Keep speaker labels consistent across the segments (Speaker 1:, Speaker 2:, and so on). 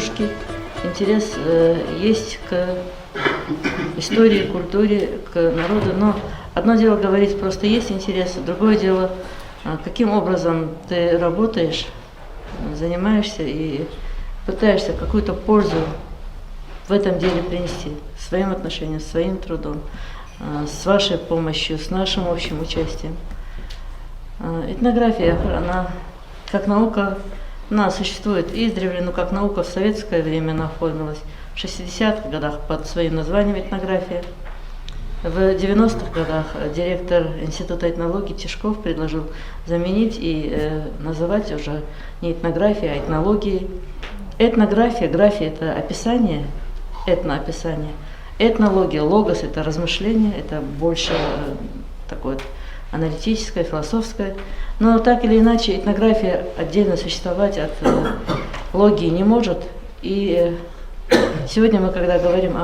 Speaker 1: ингушки интерес есть к истории, культуре, к народу. Но одно дело говорить, просто есть интерес, другое дело, каким образом ты работаешь, занимаешься и пытаешься какую-то пользу в этом деле принести своим отношением, своим трудом, с вашей помощью, с нашим общим участием. Этнография, она как наука, она существует издревле, но как наука в советское время она оформилась в 60-х годах под своим названием этнография. В 90-х годах директор Института этнологии Тишков предложил заменить и называть уже не этнографией, а этнологией. Этнография, графия – это описание, этноописание. Этнология, логос – это размышление, это больше такое аналитическое, философское. Но так или иначе этнография отдельно существовать от логии не может. И сегодня мы, когда говорим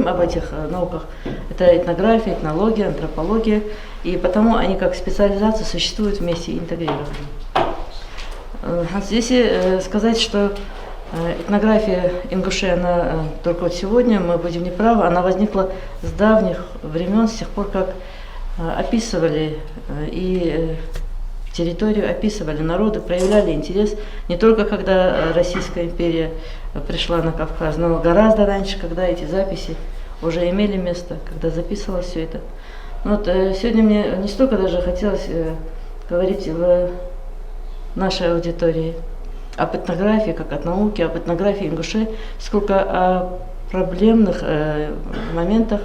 Speaker 1: об этих науках, это этнография, этнология, антропология, и потому они как специализация существуют вместе и интегрированы. Здесь сказать, что этнография ингушей, она только вот сегодня, мы будем неправы, она возникла с давних времен, с тех пор, как описывали и территорию, описывали народы, проявляли интерес, не только когда Российская империя пришла на Кавказ, но гораздо раньше, когда эти записи уже имели место, когда записывалось все это. Вот сегодня мне не столько даже хотелось говорить в нашей аудитории об этнографии, как от науки, об этнографии ингушей, сколько о проблемных моментах,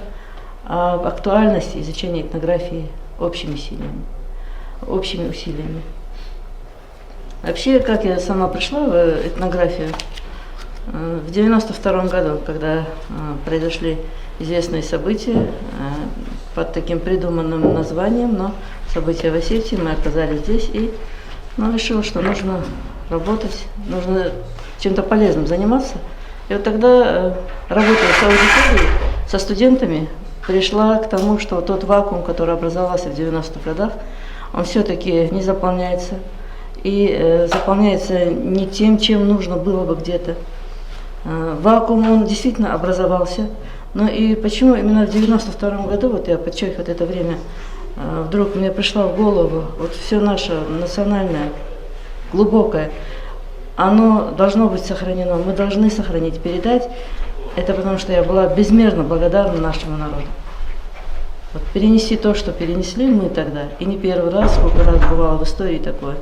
Speaker 1: об актуальности изучения этнографии общими усилиями. Вообще, как я сама пришла в этнографию, в 92 году, когда произошли известные события под таким придуманным названием, но события в Осетии, мы оказались здесь и решила, что нужно работать, нужно чем-то полезным заниматься. И вот тогда, работая с аудиторией, со студентами, пришла к тому, что тот вакуум, который образовался в 90-х годах, он все-таки не заполняется. И заполняется не тем, чем нужно было бы где-то. Вакуум, он действительно образовался. Но и почему именно в 92 году, вот я подчеркиваю это время, вдруг мне пришла в голову вот все наше национальное, глубокое, оно должно быть сохранено, мы должны сохранить, передать. Это потому, что я была безмерно благодарна нашему народу. Вот перенести то, что перенесли мы тогда, и не первый раз, сколько раз бывало в истории такое.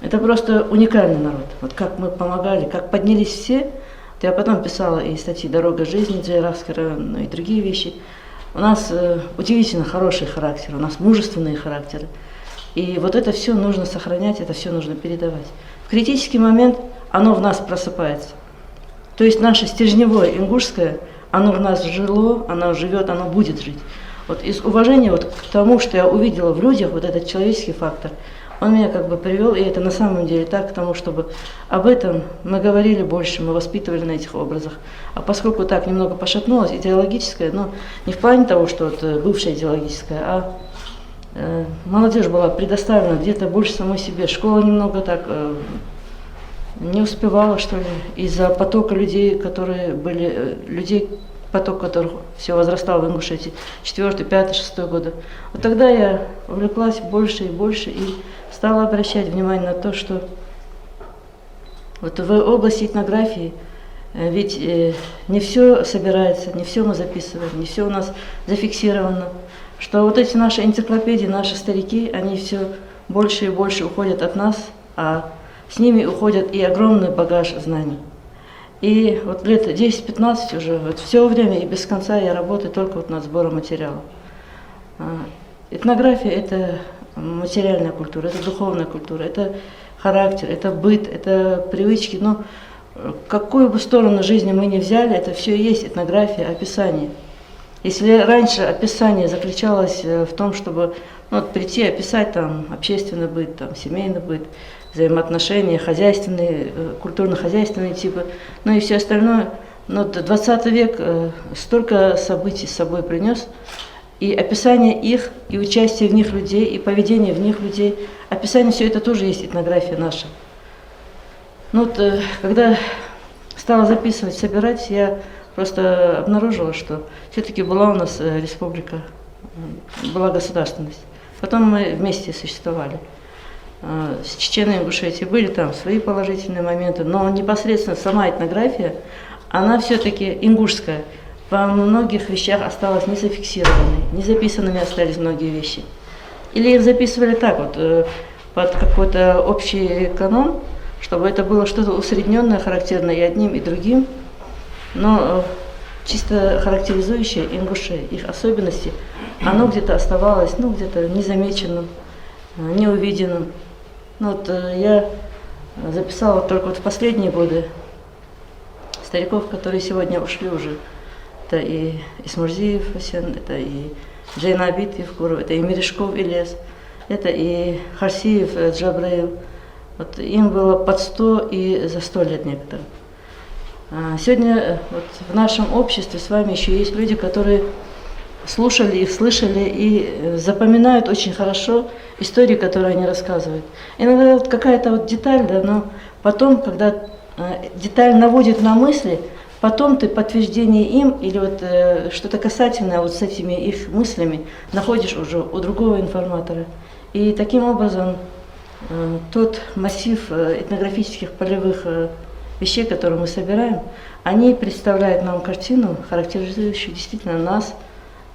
Speaker 1: Это просто уникальный народ. Вот как мы помогали, как поднялись все. Я потом писала и статьи «Дорога жизни» Джейравского, ну и другие вещи. У нас удивительно хороший характер, у нас мужественные характеры. И вот это все нужно сохранять, это все нужно передавать. В критический момент оно в нас просыпается. То есть наше стержневое ингушское, оно в нас жило, оно живет, оно будет жить. Вот из уважения вот к тому, что я увидела в людях, вот этот человеческий фактор, он меня как бы привел, и это на самом деле так, к тому, чтобы об этом мы говорили больше, мы воспитывали на этих образах. А поскольку так немного пошатнулось, идеологическое, но не в плане того, что вот бывшее идеологическое, а молодежь была предоставлена где-то больше самой себе. Школа немного так не успевала, что ли, из-за потока людей, которые были, поток которых все возрастал в Ингушетии, 4, 5, 6 годы. Вот тогда я увлеклась больше и больше и стала обращать внимание на то, что вот в области этнографии ведь не все собирается, не все мы записываем, не все у нас зафиксировано, что вот эти наши энциклопедии, наши старики, они все больше и больше уходят от нас, а с ними уходит и огромный багаж знаний. И вот лет 10-15 уже, вот все время и без конца я работаю только вот над сбором материала. Этнография – это материальная культура, это духовная культура, это характер, это быт, это привычки. Но какую бы сторону жизни мы ни взяли, это все и есть этнография, описание. Если раньше описание заключалось в том, чтобы прийти описать там общественный быт, там, семейный быт, взаимоотношения, хозяйственные, культурно-хозяйственные типы, ну и все остальное. Но 20 век столько событий с собой принес, и описание их, и участие в них людей, и поведение в них людей, описание, все это тоже есть этнография наша. Ну вот, когда стала записывать, собирать, я просто обнаружила, что все-таки была у нас республика, была государственность. Потом мы вместе существовали. С Чеченой и Ингушетией были там свои положительные моменты, но непосредственно сама этнография, она все-таки ингушская. Во многих вещах осталась не зафиксированной, не записанными остались многие вещи. Или их записывали так вот, под какой-то общий канон, чтобы это было что-то усредненное, характерное и одним, и другим, но чисто характеризующее ингушей, их особенности, оно где-то оставалось, ну, где-то незамеченным, неувиденным. Ну, вот я записала только вот в последние годы стариков, которые сегодня ушли уже. Это и Исмурзиев Асен, это и Джейнабит Евкуров, это и Мережков Ильяс, это и Харсиев Джабраил. Вот им было под 100 и за 100 лет некоторым. Сегодня вот в нашем обществе с вами еще есть люди, которые слушали их, слышали и запоминают очень хорошо истории, которые они рассказывают. Иногда вот какая-то вот деталь, да, но потом, когда деталь наводит на мысли, потом ты подтверждение им или вот что-то касательное вот с этими их мыслями находишь уже у другого информатора. И таким образом тот массив этнографических полевых вещей, которые мы собираем, они представляют нам картину, характеризующую действительно нас,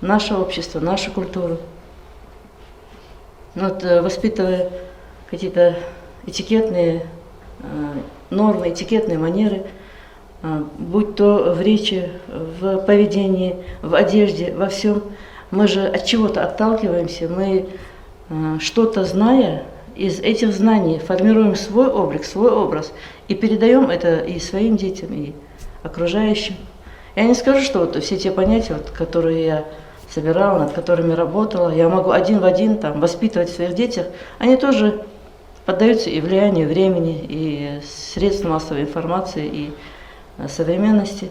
Speaker 1: наше общество, нашу культуру. Вот, воспитывая какие-то этикетные нормы, этикетные манеры, будь то в речи, в поведении, в одежде, во всем, мы же от чего-то отталкиваемся, мы что-то зная, из этих знаний формируем свой облик, свой образ и передаем это и своим детям, и окружающим. Я не скажу, что вот все те понятия, вот, которые я собирала, над которыми работала, я могу один в один там, воспитывать в своих детях, они тоже поддаются и влиянию времени, и средств массовой информации, и современности.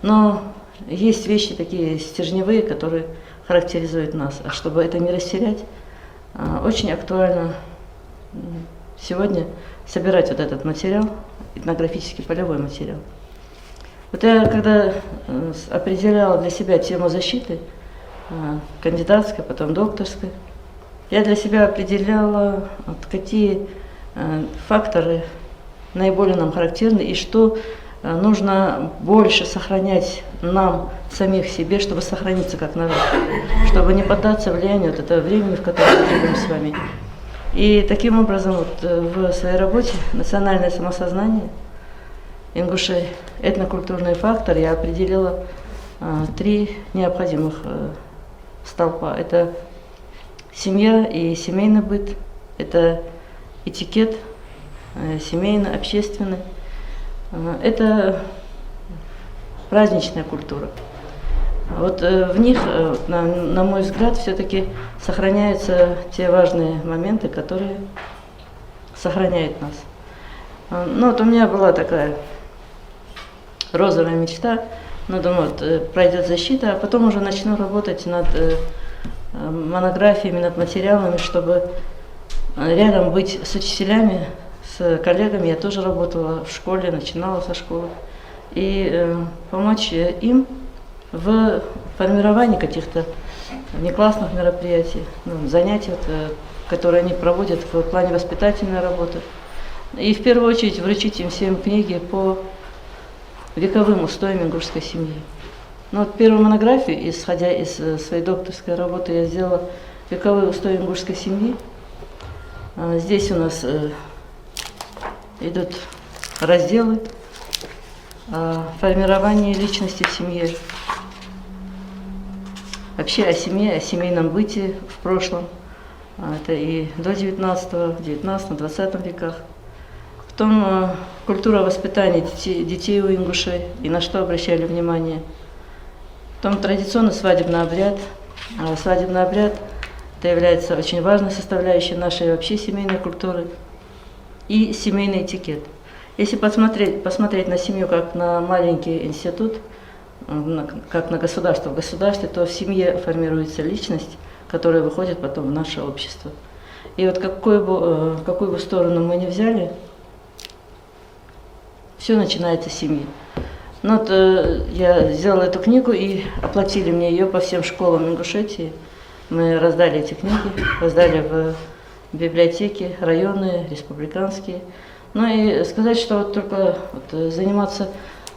Speaker 1: Но есть вещи такие стержневые, которые характеризуют нас. А чтобы это не растерять, очень актуально сегодня собирать вот этот материал, этнографический полевой материал. Вот я когда определяла для себя тему защиты, кандидатской, потом докторской, я для себя определяла, вот, какие факторы наиболее нам характерны и что нужно больше сохранять нам, самих себе, чтобы сохраниться как народ, чтобы не поддаться влиянию вот этого времени, в котором мы живем с вами. И таким образом вот, в своей работе «Национальное самосознание ингушей. Этнокультурный фактор» я определила 3 необходимых столпа. Это семья и семейный быт, это этикет семейно-общественный, это праздничная культура. Вот в них, на мой взгляд, все-таки сохраняются те важные моменты, которые сохраняют нас. Ну вот у меня была такая розовая мечта, но думаю, вот, пройдет защита, а потом уже начну работать над монографиями, над материалами, чтобы рядом быть с учителями, с коллегами. Я тоже работала в школе, начинала со школы. И помочь им в формировании каких-то внеклассных мероприятий, занятий, которые они проводят в плане воспитательной работы. И в первую очередь вручить им всем книги по вековым устоям ингушской семьи. Ну, вот первую монографию, исходя из своей докторской работы, я сделала «Вековые устои ингушской семьи». Здесь у нас идут разделы о формировании личности в семье, вообще о семье, о семейном быте в прошлом. Это и до 19-го, 19-20 веках. Потом культура воспитания детей у ингушей и на что обращали внимание. Потом традиционный свадебный обряд. Свадебный обряд это является очень важной составляющей нашей вообще семейной культуры. И семейный этикет. Если посмотреть на семью как на маленький институт, как на государство в государстве, то в семье формируется личность, которая выходит потом в наше общество. И вот какую бы сторону мы ни взяли, все начинается с семьи. Ну, вот, я сделала эту книгу и оплатили мне ее по всем школам Ингушетии. Мы раздали эти книги, раздали в библиотеки районные, республиканские. Ну и сказать, что вот только вот заниматься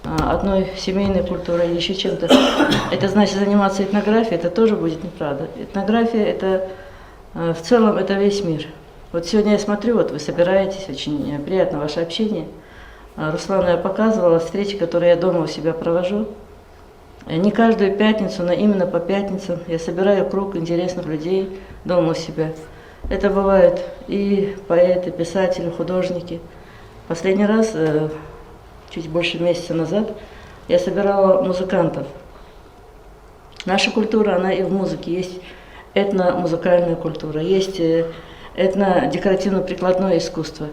Speaker 1: одной семейной культурой или еще чем-то, это значит заниматься этнографией, это тоже будет неправда. Этнография это в целом это весь мир. Вот сегодня я смотрю, вот вы собираетесь, очень приятно ваше общение. Руслану я показывала встречи, которые я дома у себя провожу. Не каждую пятницу, но именно по пятницам я собираю круг интересных людей дома у себя. Это бывают и поэты, писатели, художники. Последний раз, чуть больше месяца назад, я собирала музыкантов. Наша культура, она и в музыке. Есть этномузыкальная культура, есть этно-декоративно-прикладное искусство.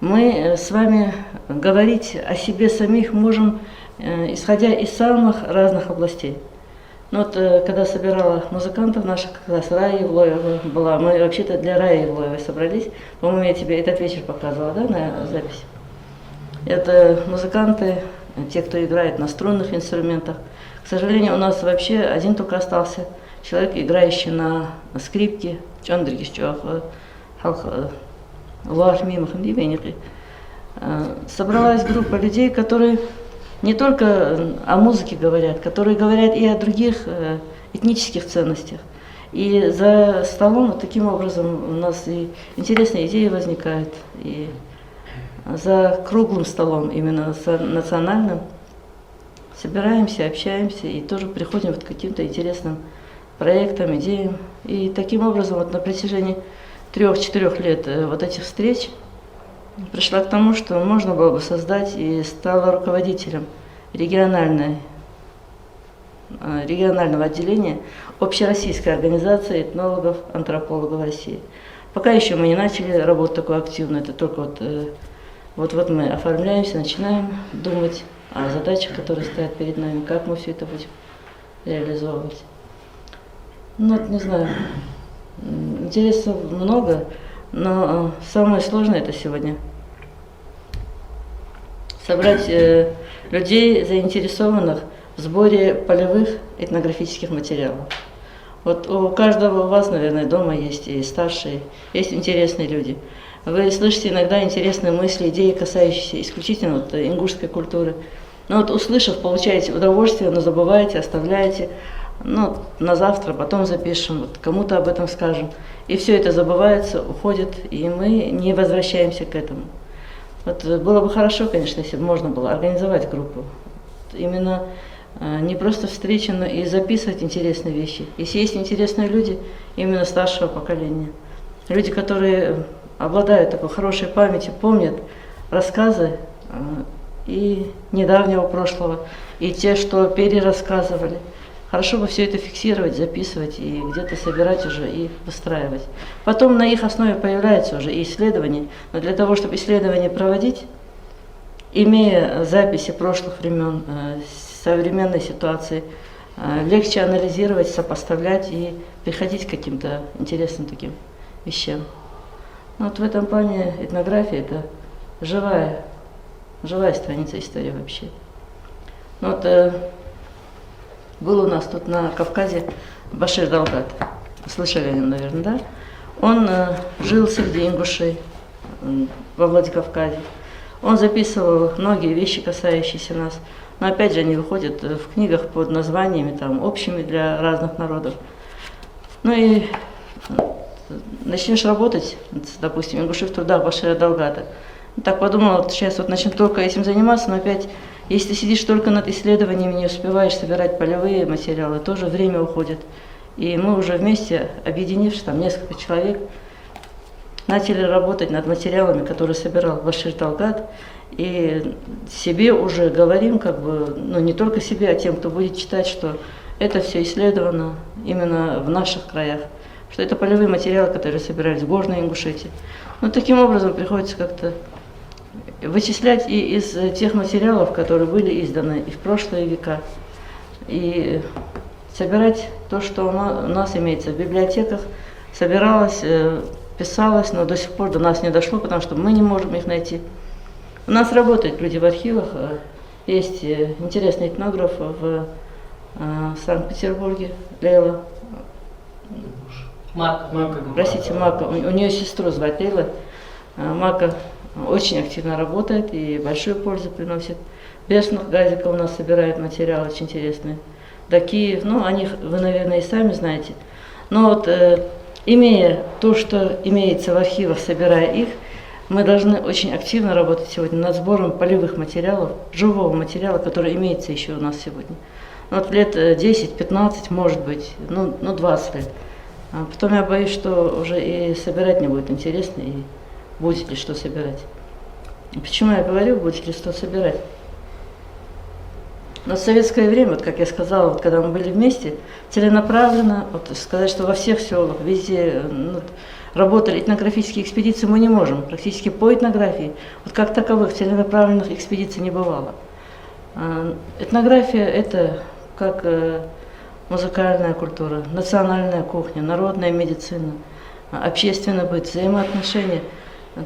Speaker 1: Мы с вами говорить о себе самих можем, исходя из самых разных областей. Ну вот, когда собирала музыкантов наших, как раз Рая Евлоева была, мы вообще-то для Раи Евлоевой собрались, по-моему, я тебе этот вечер показывала, да, на записи? Это музыканты, те, кто играет на струнных инструментах. К сожалению, у нас вообще один только остался человек, играющий на скрипке. Собралась группа людей, которые не только о музыке говорят, которые говорят и о других этнических ценностях. И за столом вот таким образом у нас и интересные идеи возникают, и за круглым столом, именно национальным, собираемся, общаемся и тоже приходим вот к каким-то интересным проектам, идеям. И таким образом вот на протяжении 3-4 лет вот этих встреч пришла к тому, что можно было бы создать, и стала руководителем регионального отделения Общероссийской организации этнологов, антропологов России. Пока еще мы не начали работу такую активную, это только вот мы оформляемся, начинаем думать о задачах, которые стоят перед нами, как мы все это будем реализовывать. Ну, вот, не знаю, интересов много, но самое сложное это сегодня собрать людей, заинтересованных в сборе полевых этнографических материалов. Вот у каждого у вас, наверное, дома есть и старшие, есть интересные люди. Вы слышите иногда интересные мысли, идеи, касающиеся исключительно вот ингушской культуры. Но вот услышав, получаете удовольствие, но забываете, оставляете. Ну, на завтра, потом запишем, вот кому-то об этом скажем. И все это забывается, уходит, и мы не возвращаемся к этому. Вот было бы хорошо, конечно, если бы можно было организовать группу. Именно не просто встречи, но и записывать интересные вещи. Если есть интересные люди, именно старшего поколения, люди, которые обладают такой хорошей памятью, помнят рассказы и недавнего прошлого, и те, что перерассказывали. Хорошо бы все это фиксировать, записывать и где-то собирать уже и выстраивать. Потом на их основе появляются уже и исследования. Но для того, чтобы исследования проводить, имея записи прошлых времен, современной ситуации, легче анализировать, сопоставлять и приходить к каким-то интересным таким вещам. Но вот в этом плане этнография – это живая страница истории вообще. Ну вот, был у нас тут на Кавказе Башир Далгат, слышали о нем, наверное, да? Он жил среди ингушей во Владикавказе. Он записывал многие вещи, касающиеся нас, но опять же они выходят в книгах под названиями там, общими для разных народов. Ну и начнешь работать, допустим, ингуши в трудах Башира Далгата. Так подумала, вот сейчас вот начну только этим заниматься, но опять, если ты сидишь только над исследованиями, не успеваешь собирать полевые материалы, тоже время уходит. И мы уже вместе, объединившись, там несколько человек, начали работать над материалами, которые собирал Башир Далгат, и себе уже говорим, как бы, ну не только себе, а тем, кто будет читать, что это все исследовано именно в наших краях, что это полевые материалы, которые собирались в Горной Ингушетии. Но таким образом приходится как-то вычислять и из тех материалов, которые были изданы и в прошлые века, и собирать то, что у нас имеется в библиотеках, собиралось, писалось, но до сих пор до нас не дошло, потому что мы не можем их найти. У нас работают люди в архивах. Есть интересный этнограф в Санкт-Петербурге, Лейла. Простите, Мака. У нее сестру звать Лейла. Мака очень активно работает и большую пользу приносит. Бешеных Газика у нас собирает материал очень интересный. Да, Киев, ну, о них вы, наверное, и сами знаете. Но вот, имея то, что имеется в архивах, собирая их, мы должны очень активно работать сегодня над сбором полевых материалов, живого материала, который имеется еще у нас сегодня. Вот лет 10-15, может быть, ну 20 лет. А потом я боюсь, что уже и собирать не будет интересно, и будет ли что собирать. Почему я говорю, будет ли что собирать? Но в советское время, вот как я сказала, вот когда мы были вместе, целенаправленно, вот сказать, что во всех селах, везде работали этнографические экспедиции, мы не можем. Практически по этнографии, вот как таковых целенаправленных экспедиций не бывало. Этнография – это как музыкальная культура, национальная кухня, народная медицина, общественный быт, взаимоотношения.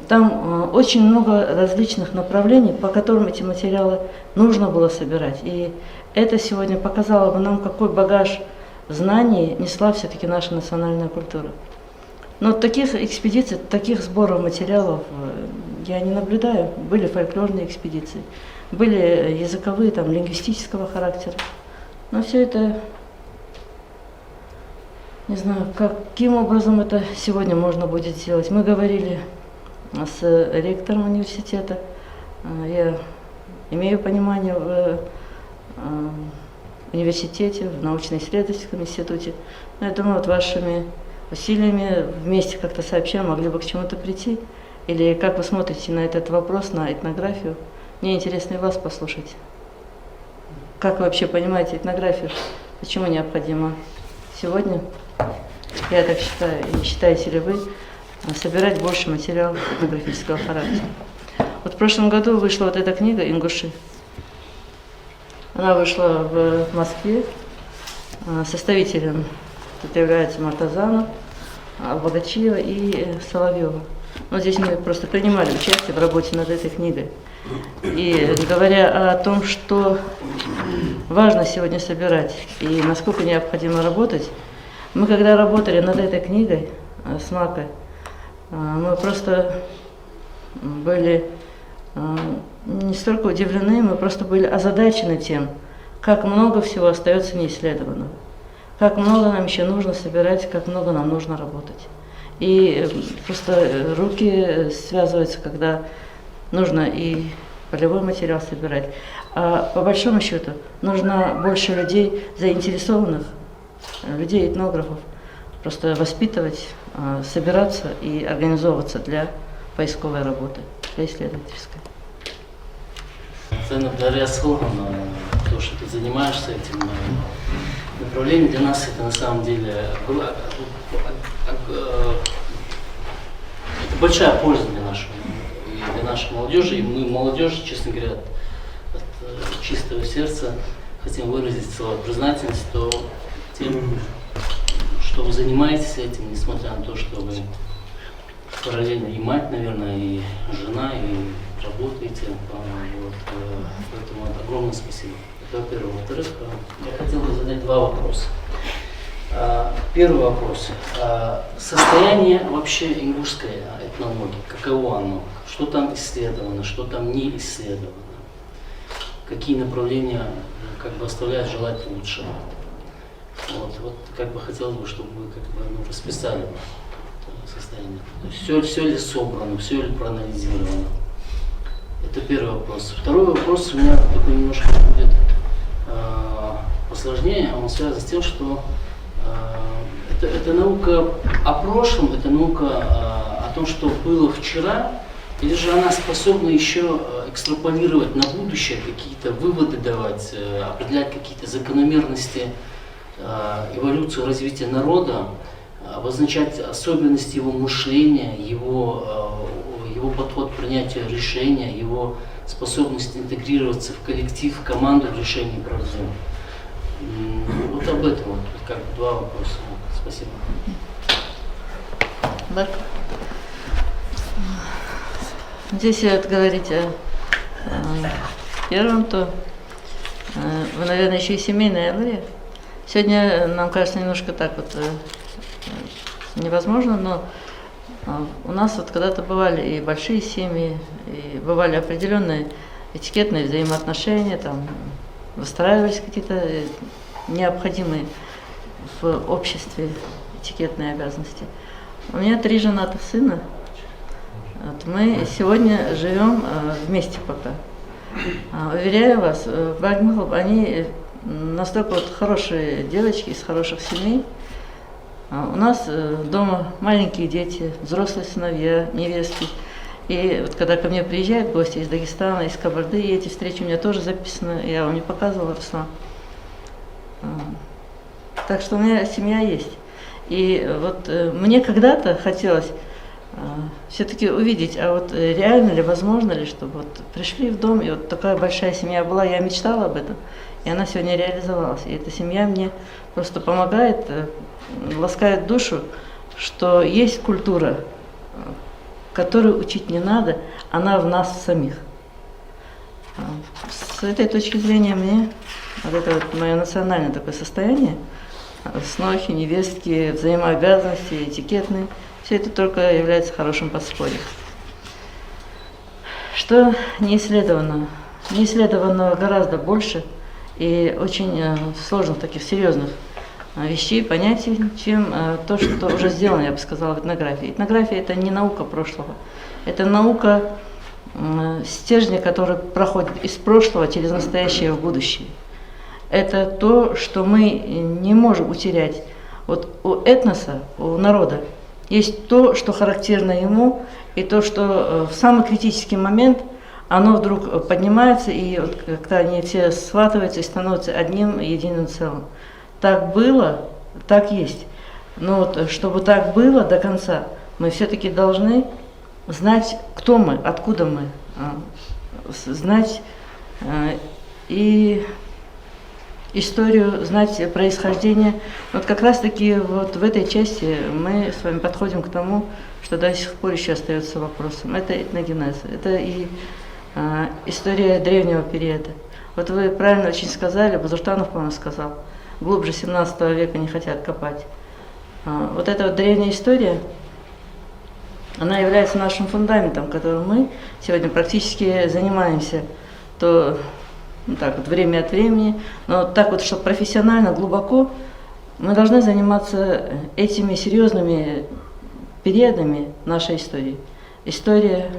Speaker 1: Там очень много различных направлений, по которым эти материалы нужно было собирать. И это сегодня показало бы нам, какой багаж знаний несла все-таки наша национальная культура. Но таких экспедиций, таких сборов материалов я не наблюдаю. Были фольклорные экспедиции, были языковые, там, лингвистического характера. Но все это, не знаю, каким образом это сегодня можно будет сделать. Мы говорили с ректором университета. Я имею понимание в университете, в научно-исследовательском институте. Но я думаю, вот вашими усилиями вместе как-то сообща могли бы к чему-то прийти. Или как вы смотрите на этот вопрос, на этнографию? Мне интересно и вас послушать. Как вы вообще понимаете этнографию? Почему необходимо сегодня, я так считаю, и считаете ли вы, собирать больше материала этнографического характера? Вот в прошлом году вышла вот эта книга «Ингуши». Она вышла в Москве. Составителем тут являются Мартазанов, Богачиева и Соловьева. Но здесь мы просто принимали участие в работе над этой книгой. И говоря о том, что важно сегодня собирать и насколько необходимо работать, мы когда работали над этой книгой с Макой, мы просто были не столько удивлены, мы просто были озадачены тем, как много всего остается неисследованного, как много нам еще нужно собирать, как много нам нужно работать. И просто руки связываются, когда нужно и полевой материал собирать. А по большому счету нужно больше людей, заинтересованных, людей, этнографов, просто воспитывать, собираться и организовываться для поисковой работы, для исследовательской.
Speaker 2: Ценна Дарья Асхоловна, то, что ты занимаешься этим направлением, для нас это на самом деле было, это большая польза для нашей молодежи. И мы, молодежи, честно говоря, от чистого сердца хотим выразить свою признательность тем, что вы занимаетесь этим, несмотря на то, что вы параллельно и мать, наверное, и жена, и работаете. Вот, поэтому огромное спасибо. Это во-первых. Во-вторых, я хотел бы задать два вопроса. Первый вопрос. Состояние вообще ингушской этнологии, каково оно? Что там исследовано, что там не исследовано? Какие направления как бы оставляют желать лучшего? Вот как бы хотелось бы, чтобы вы как бы расписали состояние. То есть все ли собрано, все ли проанализировано? Это первый вопрос. Второй вопрос у меня такой немножко будет посложнее. Он связан с тем, что это наука о прошлом, это наука о том, что было вчера, или же она способна еще экстраполировать на будущее, какие-то выводы давать, определять какие-то закономерности, эволюцию развития народа, обозначать особенности его мышления, его подход к принятию решения, его способность интегрироваться в коллектив, в команду в решении проблем. Вот об этом вот, как два вопроса. Спасибо.
Speaker 1: Здесь говорить первым, то вы, наверное, еще и семейная авария. Сегодня нам кажется немножко так вот невозможно, но у нас вот когда-то бывали и большие семьи, и бывали определенные этикетные взаимоотношения, там выстраивались какие-то необходимые в обществе этикетные обязанности. У меня 3 женатых сына. Вот мы сегодня живем вместе пока. Уверяю вас, Байгмахов, они настолько вот хорошие девочки из хороших семей. У нас дома маленькие дети, взрослые сыновья, невестки. И вот когда ко мне приезжают гости из Дагестана, из Кабарды, и эти встречи у меня тоже записаны, я вам не показывала, Руслан. Так что у меня семья есть. И вот мне когда-то хотелось все-таки увидеть, а вот реально ли, возможно ли, чтобы вот пришли в дом, и вот такая большая семья была, я мечтала об этом, и она сегодня реализовалась. И эта семья мне просто помогает, ласкает душу, что есть культура, которую учить не надо, она в нас самих. С этой точки зрения мне вот это вот мое национальное такое состояние, снохи, невестки, взаимообязанности, этикетные, все это только является хорошим подспорьем. Что не исследовано? Не исследованного гораздо больше и очень сложных, таких серьезных вещей, понятий, чем то, что уже сделано, я бы сказала, в этнографии. Этнография – это не наука прошлого, это наука стержня, который проходит из прошлого через настоящее в будущее. Это то, что мы не можем утерять. Вот у этноса, у народа, есть то, что характерно ему, и то, что в самый критический момент оно вдруг поднимается, и вот когда они все схватываются и становятся одним единым целым. Так было, так есть. Но вот, чтобы так было до конца, мы все-таки должны знать, кто мы, откуда мы, знать и историю, знать происхождение. Вот как раз-таки вот в этой части мы с вами подходим к тому, что до сих пор еще остается вопросом. Это этногенез, это и история древнего периода. Вот вы правильно очень сказали, Базуртанов, по-моему, сказал, глубже 17 века не хотят копать. Вот эта вот древняя история, она является нашим фундаментом, которым мы сегодня практически занимаемся, то ну, так вот, время от времени, но так вот, что профессионально, глубоко, мы должны заниматься этими серьезными периодами нашей истории. История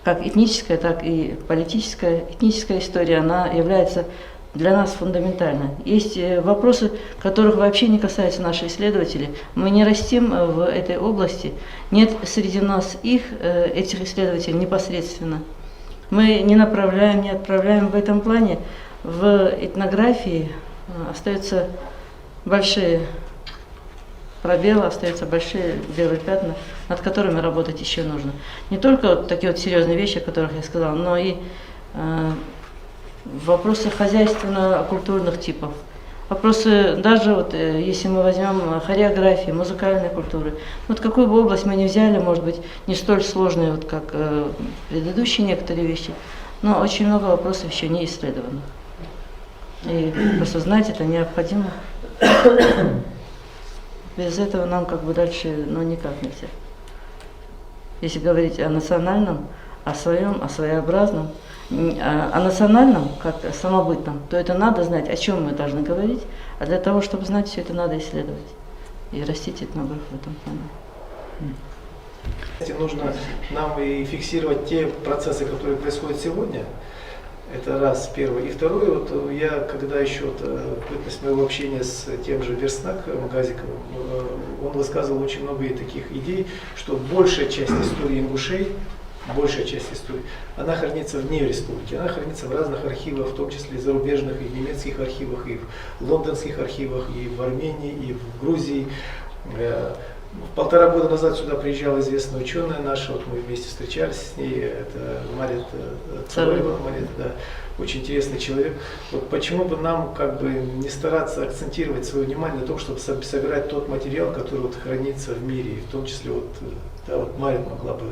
Speaker 1: как этническая, так и политическая. Этническая история, она является для нас фундаментальной. Есть вопросы, которых вообще не касаются наших исследователей. Мы не растим в этой области, нет среди нас этих исследователей непосредственно. Мы не направляем, не отправляем в этом плане. В этнографии остаются большие пробелы, остаются большие белые пятна, над которыми работать еще нужно. Не только вот такие вот серьезные вещи, о которых я сказала, но и вопросы хозяйственно-культурных типов. Вопросы даже вот, если мы возьмем хореографии, музыкальной культуры, вот какую бы область мы ни взяли, может быть, не столь сложные, вот, как предыдущие некоторые вещи, но очень много вопросов еще не исследовано. И просто знать это необходимо. Без этого нам как бы дальше никак нельзя. Если говорить о национальном, о своем, о своеобразном, о национальном, как самобытном, то это надо знать, о чем мы должны говорить, а для того, чтобы знать все это, надо исследовать и растить этнограф в этом плане.
Speaker 3: Нужно нам и фиксировать те процессы, которые происходят сегодня. Это раз, первое. И второе, вот я, когда еще с моего общения с тем же Верснаком Газиковым, он высказывал очень много таких идей, что большая часть истории ингушей, большая часть истории, она хранится вне республики, она хранится в разных архивах, в том числе зарубежных, и в немецких архивах, и в лондонских архивах, и в Армении, и в Грузии. 1,5 года назад сюда приезжала известная ученая наша, вот мы вместе встречались с ней, это Мария Царева, да, очень интересный человек. Вот почему бы нам как бы не стараться акцентировать свое внимание на том, чтобы собирать тот материал, который вот хранится в мире, в том числе вот, да, вот Мария могла бы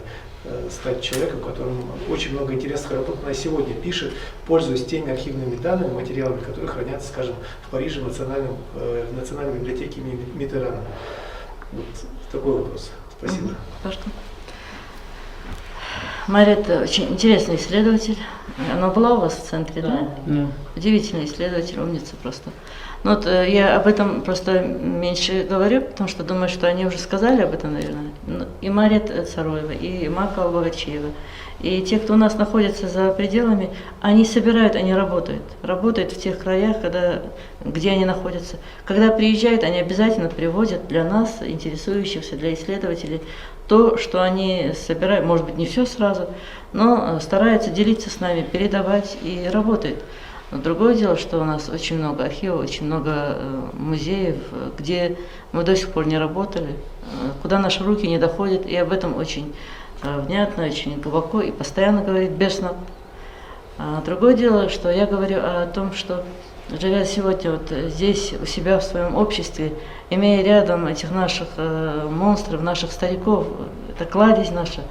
Speaker 3: стать человеком, которым очень много интересных работ на сегодня пишет, пользуясь теми архивными данными, материалами, которые хранятся, скажем, в Париже в Национальной библиотеке Миттерана. Вот такой вопрос. Спасибо.
Speaker 1: Пожалуйста. Марет очень интересный исследователь. Она была у вас в центре, да?
Speaker 2: Да.
Speaker 1: Удивительный исследователь, умница просто. Ну, вот я об этом просто меньше говорю, потому что думаю, что они уже сказали об этом, наверное. И Марет Цароева, и Мака Албагачиева, и те, кто у нас находится за пределами, они собирают, они работают. Работают в тех краях, где они находятся. Когда приезжают, они обязательно привозят для нас, интересующихся, для исследователей, то, что они собирают, может быть, не все сразу, но стараются делиться с нами, передавать и работают. Но другое дело, что у нас очень много архивов, очень много музеев, где мы до сих пор не работали, куда наши руки не доходят, и об этом очень внятно, очень глубоко и постоянно говорит Берснат. Другое дело, что я говорю о том, что живя сегодня вот здесь, у себя в своем обществе, имея рядом этих наших монстров, наших стариков, это кладезь наша,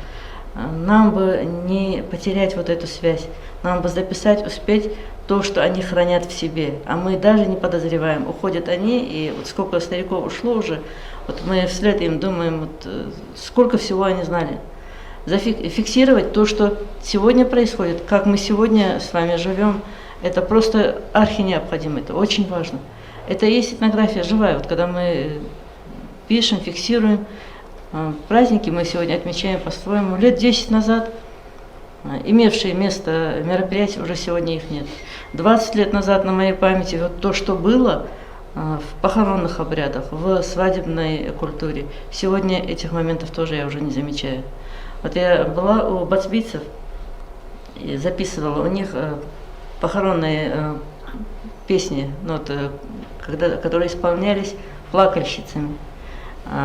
Speaker 1: нам бы не потерять вот эту связь, нам бы записать, успеть то, что они хранят в себе, а мы даже не подозреваем, уходят они, и вот сколько стариков ушло уже, вот мы вслед им думаем, вот, сколько всего они знали. Фиксировать то, что сегодня происходит, как мы сегодня с вами живем, это просто архинеобходимо, это очень важно. Это и есть этнография живая, вот когда мы пишем, фиксируем, праздники мы сегодня отмечаем по-своему. Лет 10 назад имевшие место мероприятия, уже сегодня их нет. 20 лет назад на моей памяти вот то, что было в похоронных обрядах, в свадебной культуре, сегодня этих моментов тоже я уже не замечаю. Вот я была у бацбийцев и записывала у них похоронные песни, ну, вот, которые исполнялись плакальщицами.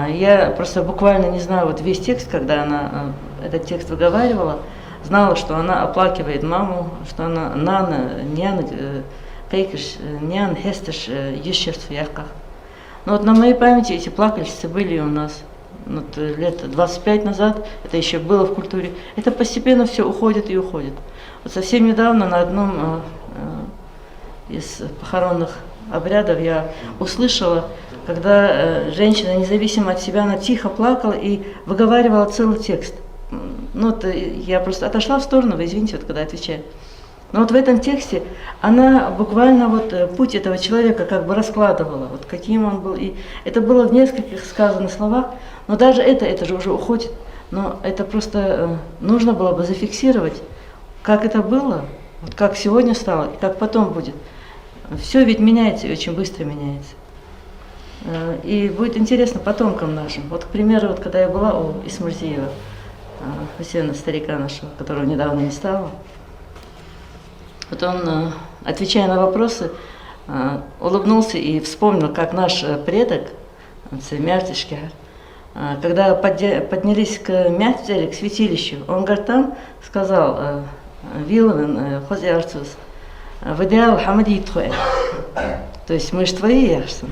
Speaker 1: Я просто буквально не знаю вот весь текст, когда она этот текст выговаривала, знала, что она оплакивает маму, что она нана, нян, кейкиш, нян, хестеш, ещерс в ярках. Но вот на моей памяти эти плакальщицы были у нас вот, лет 25 назад, это еще было в культуре. Это постепенно все уходит и уходит. Вот совсем недавно на одном из похоронных обрядов я услышала, когда женщина, независимо от себя, она тихо плакала и выговаривала целый текст. Ну, вот я просто отошла в сторону, вы извините, вот когда отвечаю. Но вот в этом тексте она буквально вот путь этого человека как бы раскладывала, вот каким он был. И это было в нескольких сказанных словах, но даже это же уже уходит. Но это просто нужно было бы зафиксировать, как это было, вот как сегодня стало и как потом будет. Все ведь меняется и очень быстро меняется. И будет интересно потомкам нашим. Вот, к примеру, вот когда я была у Исмурзиева, Хусейна, старика нашего, которого недавно не стало, вот он, отвечая на вопросы, улыбнулся и вспомнил, как наш предок, Мяртишкер, когда поднялись к Мяртире, к святилищу, он, говорит, там сказал, Виловен, Хозиарцус, в идеал Хамадитхуэ, то есть мы ж твои, Яшсан.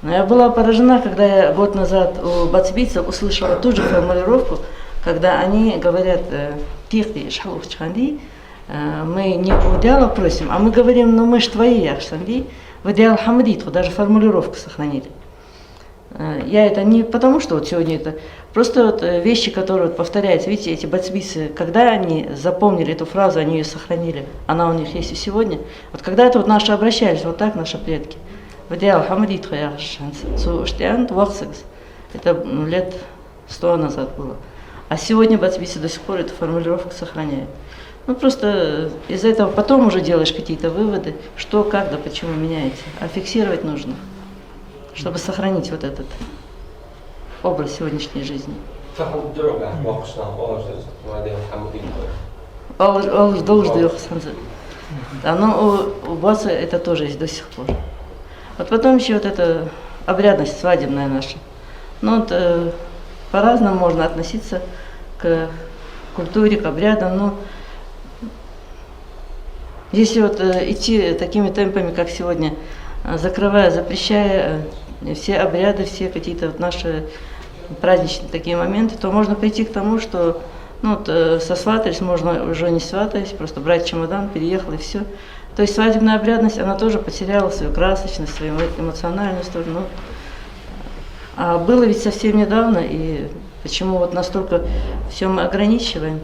Speaker 1: Но я была поражена, когда я год назад у бацбийцев услышала ту же формулировку, когда они говорят «Тихти, шалух чханди», мы не у идеала просим, а мы говорим «Ну мы ж твои, Яшсанди», в идеал Хамадитху, даже формулировку сохранили. Я это не потому, что вот сегодня это, просто вот вещи, которые вот повторяются, видите, эти бацбийцы, когда они запомнили эту фразу, они ее сохранили, она у них есть и сегодня. Вот когда-то вот наши обращались, вот так наши предки. В идеал Хамадитху, это лет 100 назад было. А сегодня бацбийцы до сих пор эту формулировку сохраняют. Ну просто из-за этого потом уже делаешь какие-то выводы, что, как, да почему меняется. А фиксировать нужно, чтобы сохранить вот этот образ сегодняшней жизни. Да, но у Баса это тоже есть до сих пор. Вот потом еще вот эта обрядность свадебная наша. Ну вот по-разному можно относиться к культуре, к обрядам, но если вот идти такими темпами, как сегодня, закрывая, запрещая все обряды, все какие-то вот наши праздничные такие моменты, то можно прийти к тому, что Ну, вот, сосватались, можно уже не сватаясь, просто брать чемодан, переехал и все. То есть свадебная обрядность, она тоже потеряла свою красочность, свою эмоциональную сторону. А было ведь совсем недавно, и почему вот настолько все мы ограничиваем?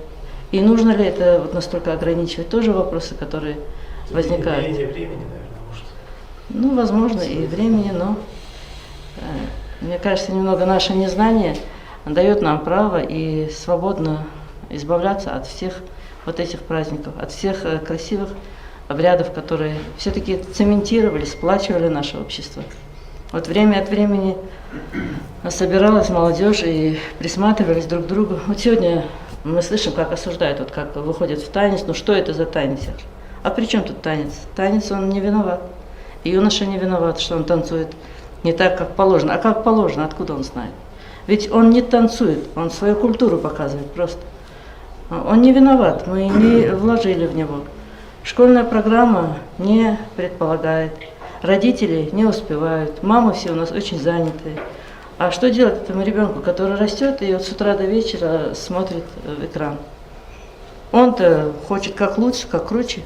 Speaker 1: И нужно ли это вот настолько ограничивать? Тоже вопросы, которые возникают.
Speaker 3: Времени, наверное, может.
Speaker 1: Ну, возможно, и времени, но мне кажется, немного наше незнание дает нам право и свободно избавляться от всех вот этих праздников, от всех красивых обрядов, которые все-таки цементировали, сплачивали наше общество. Вот время от времени собиралась молодежь и присматривались друг к другу. Вот сегодня мы слышим, как осуждают, вот как выходят в танец. Ну что это за танец? А при чем тут танец? Танец, он не виноват. И юноша не виноват, что он танцует не так, как положено. А как положено, откуда он знает? Ведь он не танцует, он свою культуру показывает просто. Он не виноват, мы не вложили в него. Школьная программа не предполагает. Родители не успевают, мамы все у нас очень занятые. А что делать этому ребенку, который растет и вот с утра до вечера смотрит в экран? Он-то хочет как лучше, как круче.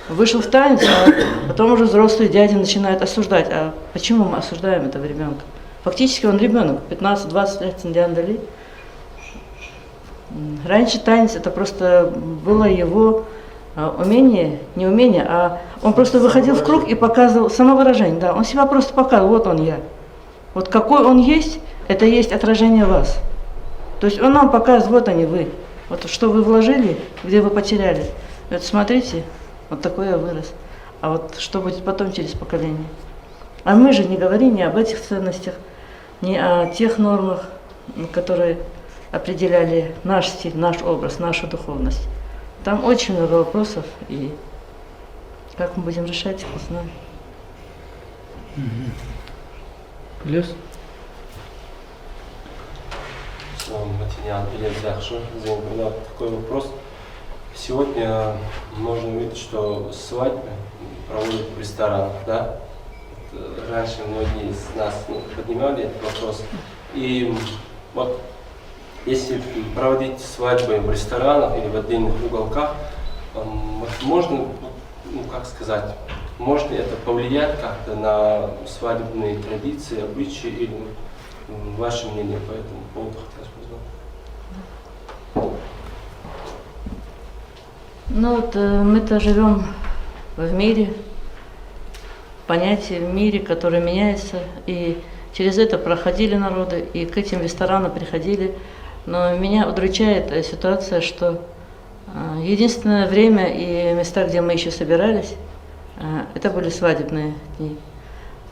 Speaker 1: Вышел в танец, а потом уже взрослые дяди начинают осуждать. А почему мы осуждаем этого ребенка? Фактически он ребенок, 15-20 лет синдиандали. Раньше танец это просто было его умение, не умение, а он просто выходил в круг и показывал самовыражение. Да, он себя просто показывал, вот он я. Вот какой он есть, это есть отражение вас. То есть он нам показывает, вот они вы. Вот что вы вложили, где вы потеряли. Вот смотрите, вот такой я вырос. А вот что будет потом через поколение. А мы же не говорим ни об этих ценностях, ни о тех нормах, которые определяли наш стиль, наш образ, нашу духовность. Там очень много вопросов, и как мы будем решать, не знаю.
Speaker 4: Плюс?
Speaker 5: Матинян или Захша, такой вопрос. Сегодня можно увидеть, что свадьбы проводят в ресторанах, да? Раньше многие из нас поднимали этот вопрос. И вот если проводить свадьбы в ресторанах или в отдельных уголках, можно, как сказать, может ли это повлиять как-то на свадебные традиции, обычаи, или ваше мнение по этому поводу хотелось бы узнать?
Speaker 1: Ну вот мы-то живем в мире, понятие в мире, которое меняется, и через это проходили народы, и к этим ресторанам приходили. Но меня удручает ситуация, что единственное время и места, где мы еще собирались, это были свадебные дни.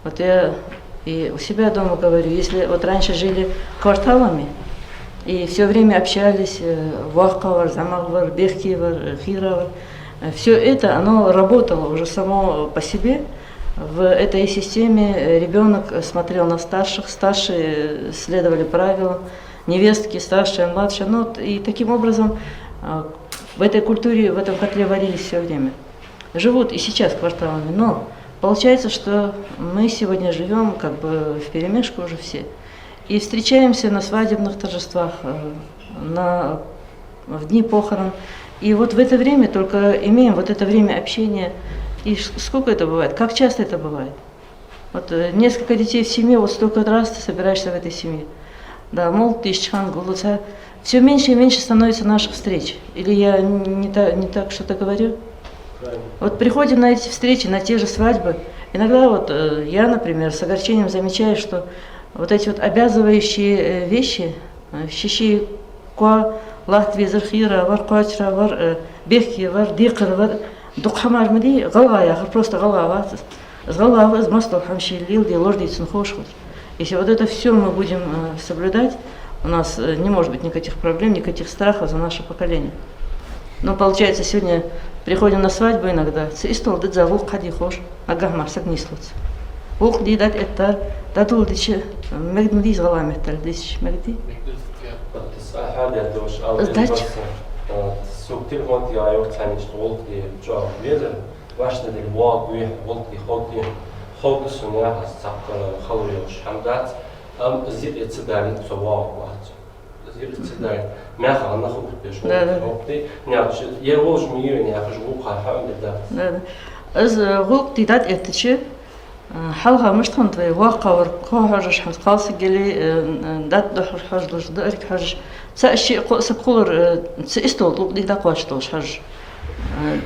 Speaker 1: Вот я и у себя дома говорю, если вот раньше жили кварталами, и все время общались, Вахкавар, Замагвар, Бехкивар, Хиравар, все это, оно работало уже само по себе. В этой системе ребенок смотрел на старших, старшие следовали правилам, невестки, старшая, младшая. Ну, и таким образом в этой культуре, в этом котле варились все время. Живут и сейчас кварталами, но получается, что мы сегодня живем как бы вперемешку уже все. И встречаемся на свадебных торжествах, в дни похорон. И вот в это время только имеем вот это время общения. И сколько это бывает? Как часто это бывает? Вот несколько детей в семье, вот столько раз ты собираешься в этой семье. Да, мол, тысячхан, гулуца. Все меньше и меньше становится наших встреч. Или я не так что-то говорю?
Speaker 3: Правильно.
Speaker 1: Вот приходим на эти встречи, на те же свадьбы. Иногда вот я, например, с огорчением замечаю, что вот эти вот обязывающие вещи, щищи, куа, лахтви, зархира, вар, куачра, вар, бехки, вар, дикр, вар, духамар, мди, галая, просто галава, галава, из мастов, хамшилил, ди, ложди, цинхошхуш. Если вот это все мы будем соблюдать, у нас не может быть никаких проблем, никаких страхов за наше поколение. Но получается, сегодня приходим на свадьбу иногда, цистол дидза вух хади хош, агахмар сак не слуц. Вух дидат это, датул дичи, мэгдмди из галаметтер, дичи мэгди.
Speaker 5: Субтил ход я юртсани штолт и джо везер, вашна дел ваг вих волт и ходи, ходи суня саккар халуйош хамдат, зид эцедарин цоваг ват. седай. Мяха, она хупеш.
Speaker 1: Да.
Speaker 5: Нет, я волж мир, не хожу хаха, да.
Speaker 1: Да. Аз гулк тидат этичи حلقة مش تنطي واقع ورقاعش حسقاس جلي دات دحر حاج دوش دارك حاج سأشي سبقور سإستول طوق ديك دقواش توش حاج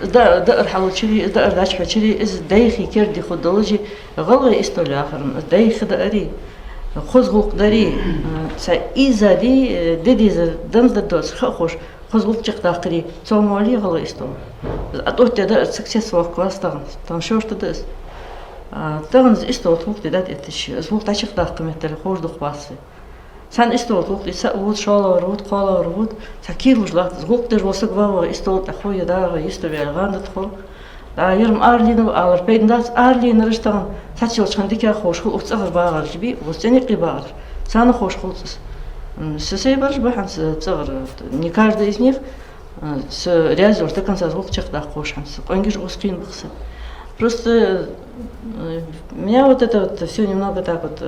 Speaker 1: دقر حلو شري دقر داش حشري إز دايخي كردي خدولجي غلي إستول آخر دايخ دقري خوز غلق داري سا إيزا دي ديدي دمز دوس خوش خوز غلق جق داقري تومولي غلي إستول أتوت دقر سكسيس وقواس تغن شوش تدس تغن إستول طوق دات إتش زوق تاشق داق متل خوش دقواسي سان إستول طوق دي سأود شالا ورود قالا ورود سكير وجلات زوق در وسق بابا إستول تخوي داغ يستوي الغان دخل يرم آرلين على بين داس آرلين رشتان ساتشل شنديك خوش خل أتصغر باغر جبي وستنقي باغر سان خوش خلص سسي برج بحن تصغر не каждый из них с рязью до конца звук чех да خوش ханс конгиш ускрин бахса просто меня вот это вот все немного так вот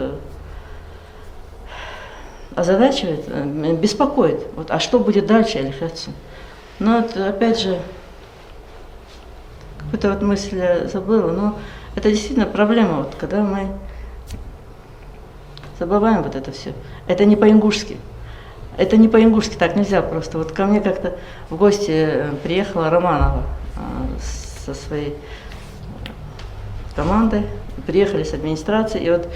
Speaker 1: озадачивает, беспокоит. Вот, а что будет дальше, Алихатсу? Но вот, опять же, какую-то вот мысль я забыла, но это действительно проблема, вот, когда мы забываем вот это все. Это не по-ингушски. Это не по-ингушски, так нельзя просто. Вот ко мне как-то в гости приехала Романова со своей командой, приехали с администрации, и вот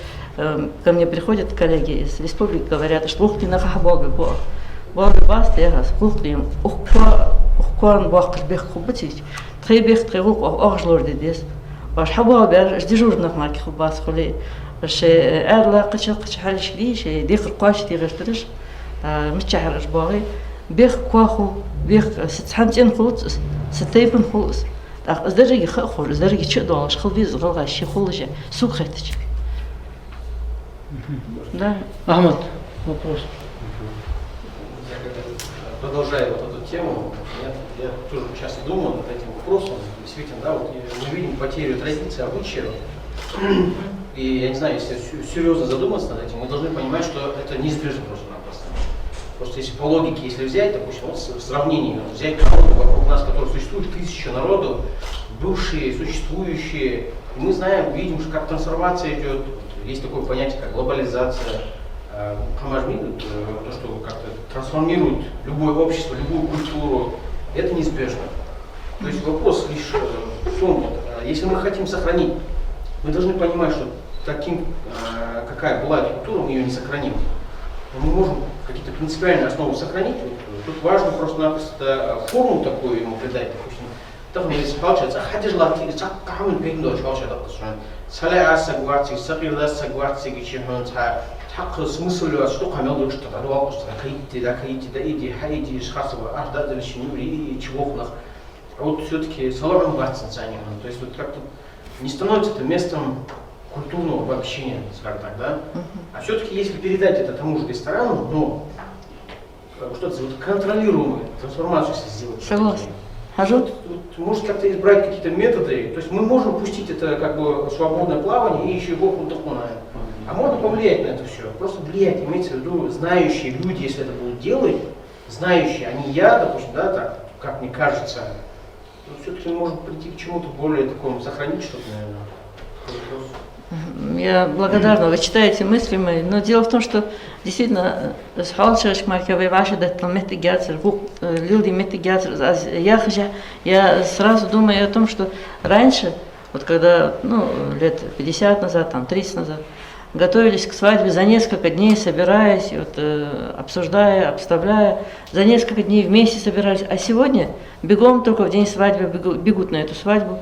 Speaker 1: ко мне приходят коллеги из республики, говорят, что ухти на хахабоби боби баст я раз ухти им ухкуан бахкр бех хубатич три бех три рук охжлор дедес баш хабоби дежурных маки хубас хули شيء أرلا قش حال شدي شيء ديخ القاش تيغشترش متشحرش باغي بيخ كواخو بيخ ستحنتين خلص ستيبن خلص أزدرجي خخول أزدرجي تشدوش خلبيز غلغا شي خلجة سوق خيتش да.
Speaker 4: Ахмад, вопрос.
Speaker 6: Продолжая вот эту тему, я тоже часто думаю над этим вопросом. Действительно, да, вот мы видим потерю традиции, обычаев. И я не знаю, если серьезно задуматься над этим, мы должны понимать, что это неизбежно просто-напросто. Просто если по логике, если взять, допустим, вот в сравнении, взять народу вокруг нас, который существует, 1000 народов, бывшие, существующие, и мы знаем, видим, что как трансформация идет. Есть такое понятие, как глобализация, то, что как-то трансформирует любое общество, любую культуру. Это неизбежно. То есть вопрос лишь в том, если мы хотим сохранить, мы должны понимать, что таким, какая была эта культура, мы ее не сохраним. Но мы можем какие-то принципиальные основы сохранить. Тут важно просто-напросто форму такую ему придать, допустим. Так, если получается, хотя желательно, как мы перейдем, саля сагварци, сакирда сагварци, гичихун ца, так смысл что камел что то что каити да иди хайди шхасова аж да дальше не чего. А вот все-таки саларом варцин цанин, то есть вот как-то не становится это местом культурного общения, скажем так, да. А все-таки если передать это тому же ресторану, но что-то вот контролируемую трансформацию сделать.
Speaker 1: Согласна. Вот,
Speaker 6: может как-то избрать какие-то методы, то есть мы можем пустить это как бы свободное плавание и еще его кунтахунаем. А можно повлиять на это все, просто влиять, имеется в виду знающие люди, если это будут делать, знающие, а не я, допустим, да, так, как мне кажется, все-таки можно прийти к чему-то более такому, сохранить что-то, наверное.
Speaker 1: Я благодарна, вы читаете мысли мои, но дело в том, что действительно я сразу думаю о том, что раньше, вот когда, лет 50 назад, 30 назад, готовились к свадьбе за несколько дней, собираясь, вот, обсуждая, обставляя, за несколько дней вместе собирались, а сегодня бегом только в день свадьбы бегут на эту свадьбу.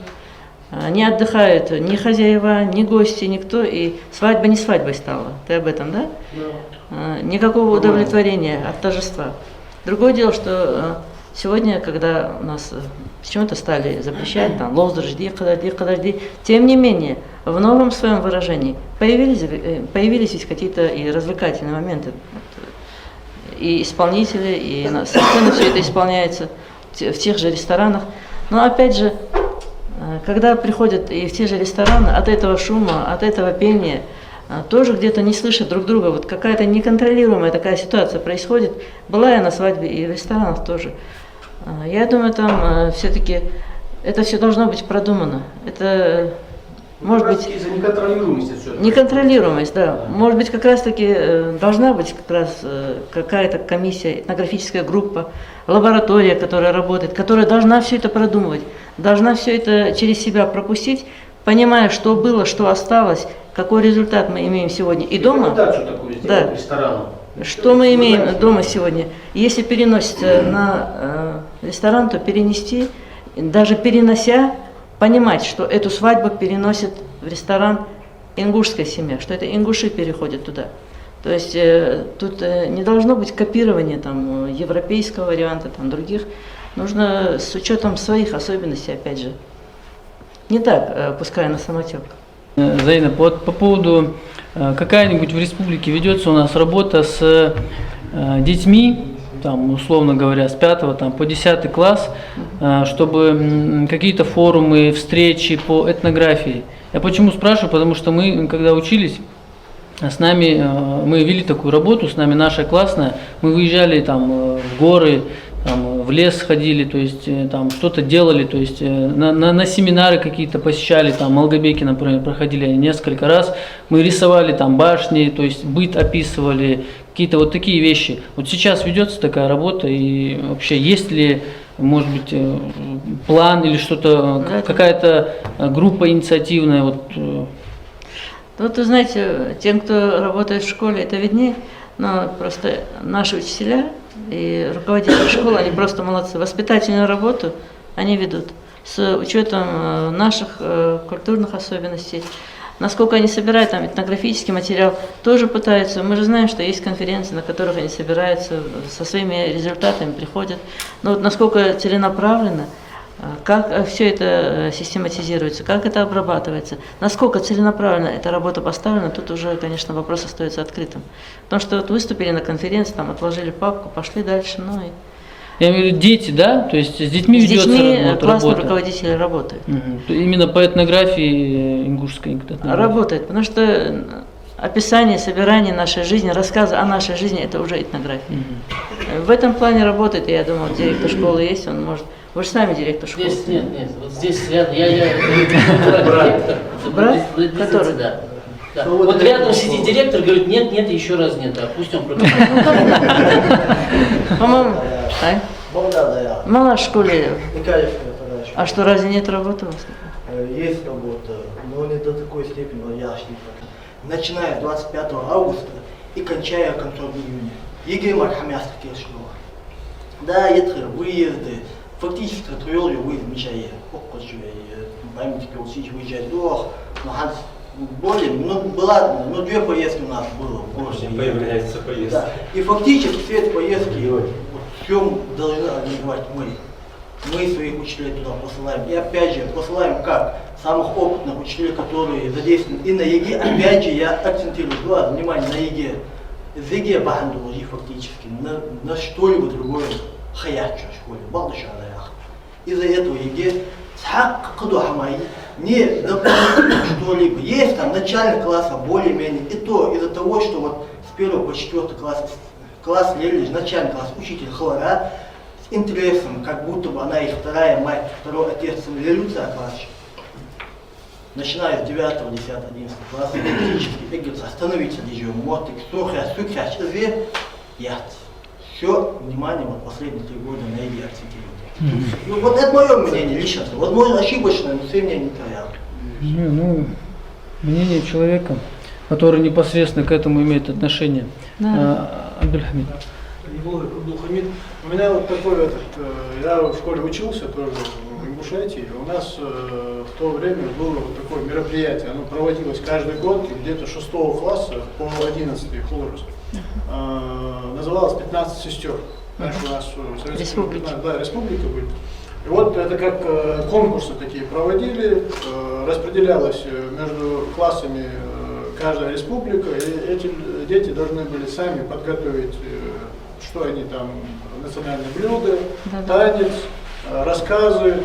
Speaker 1: Не отдыхают ни хозяева, ни гости, никто, и свадьба не свадьбой стала. Ты об этом, да? Да. Никакого удовлетворения от торжества. Другое дело, что сегодня, когда у нас почему-то стали запрещать, лоздожди, кадарди, тем не менее, в новом своем выражении появились ведь какие-то и развлекательные моменты. И исполнители, и на сцене все это исполняется в тех же ресторанах. Но опять же, когда приходят и в те же рестораны, от этого шума, от этого пения, тоже где-то не слышат друг друга. Вот какая-то неконтролируемая такая ситуация происходит. Была я на свадьбе и в ресторанах тоже. Я думаю, там все-таки это все должно быть продумано. Это может быть
Speaker 6: из-за неконтролируемости все.
Speaker 1: неконтролируемость, да. Может быть, как раз-таки должна быть как раз какая-то комиссия, этнографическая группа, лаборатория, которая работает, которая должна все это продумывать, должна все это через себя пропустить, понимая, что было, что осталось, какой результат мы имеем сегодня и дома.
Speaker 6: Рекомендацию такую сделать ресторану.
Speaker 1: Что мы имеем дома сегодня? Если переносится на ресторан, то перенести, даже перенося, понимать, что эту свадьбу переносит в ресторан ингушская семья, что это ингуши переходят туда. То есть тут не должно быть копирования там, европейского варианта, там, других. Нужно с учетом своих особенностей, опять же. Не так, пускай на самотек.
Speaker 4: Зайнаб, вот по поводу, какая-нибудь в республике ведется у нас работа с детьми, там, условно говоря, с 5 там, по 10 класс, чтобы какие-то форумы, встречи по этнографии. Я почему спрашиваю? Потому что мы, когда учились, с нами, мы вели такую работу, с нами наша классная, мы выезжали там в горы, там, в лес ходили, то есть там что-то делали, то есть на семинары какие-то посещали, там Малгобеки, например, проходили несколько раз, мы рисовали там башни, то есть быт описывали, какие-то вот такие вещи. Вот сейчас ведется такая работа, и вообще есть ли, может быть, план или что-то, какая-то группа инициативная? Вот.
Speaker 1: Вот, вы знаете, тем, кто работает в школе, это виднее, но просто наши учителя и руководители школы, они просто молодцы. Воспитательную работу они ведут с учетом наших культурных особенностей. Насколько они собирают там этнографический материал, тоже пытаются. Мы же знаем, что есть конференции, на которых они собираются, со своими результатами приходят. Но вот насколько целенаправленно, как все это систематизируется, как это обрабатывается, насколько целенаправленно эта работа поставлена, тут уже, конечно, вопрос остается открытым. Потому что вот выступили на конференции, там отложили папку, пошли дальше, ну и...
Speaker 4: Я имею в виду дети, да? То есть с детьми ведется
Speaker 1: классные
Speaker 4: работа?
Speaker 1: руководители работают.
Speaker 4: Угу. Именно по этнографии ингушской?
Speaker 1: Работает, потому что описание, собирание нашей жизни, рассказы о нашей жизни, это уже этнография. Угу. В этом плане работает, я думаю, директор школы есть, он может... Вы же сами директор школы.
Speaker 2: Здесь нет, вот здесь рядом, я
Speaker 1: брат? Который?
Speaker 2: Да. Да. Вот рядом сидит директор, говорит, нет, еще раз нет, да, пусть он прокомментирует.
Speaker 1: По-моему, мало в школе. А что, разве нет работы у вас?
Speaker 7: Есть работа, но не до такой степени, но я не понимаю. Начиная с 25 августа и кончая концом июня. Игорь Мархамястов Кешкова. Да, это выезды. Фактически трёлью выезд мечая. Памятники выезжать до, более, ну ладно, но 2 поездки у нас было.
Speaker 5: Появляется поездка.
Speaker 7: Да. И фактически все эти поездки, вот, все должны организовать мы. Мы своих учителей туда посылаем. И опять же, посылаем как? Самых опытных учителей, которые задействованы и на ЕГЭ. Опять же, я акцентирую, внимание, на ЕГЭ. Из ЕГЭ бахандуложи фактически на что-либо другое хаячу в школе. Балдышадаях. Из-за этого ЕГЭ не дополнительно что-либо. Есть там начальный класс, более-менее. И то из-за того, что вот с 1 по 4 класс лишь начальный класс, учитель хлора, с интересом, как будто бы она их вторая мать, второй отец, революция класс. Начиная с 9, 10, 11 класса, фактически придется остановиться дежурный, мотик, сухря, изве, яд. Все, внимание, вот последние 3 года на ЕГЭ акцентируют. Ну, вот это мое мнение лично. Возможно, ошибочное, но все мнение не твоя.
Speaker 4: Ну, мнение человека, который непосредственно к этому имеет отношение.
Speaker 1: Да.
Speaker 4: Абдульхамид.
Speaker 3: Абдульхамид. У меня вот такой я в школе учился тоже в Ингушетии. У нас в то время было вот такое мероприятие. Оно проводилось каждый год, где-то 6 класса по 11 хлорус. Называлось «15 сестер». Раньше у нас республика были. И вот это как конкурсы такие проводили, распределялось между классами каждая республика, и эти дети должны были сами подготовить, что они там, национальные блюда, танец, рассказы,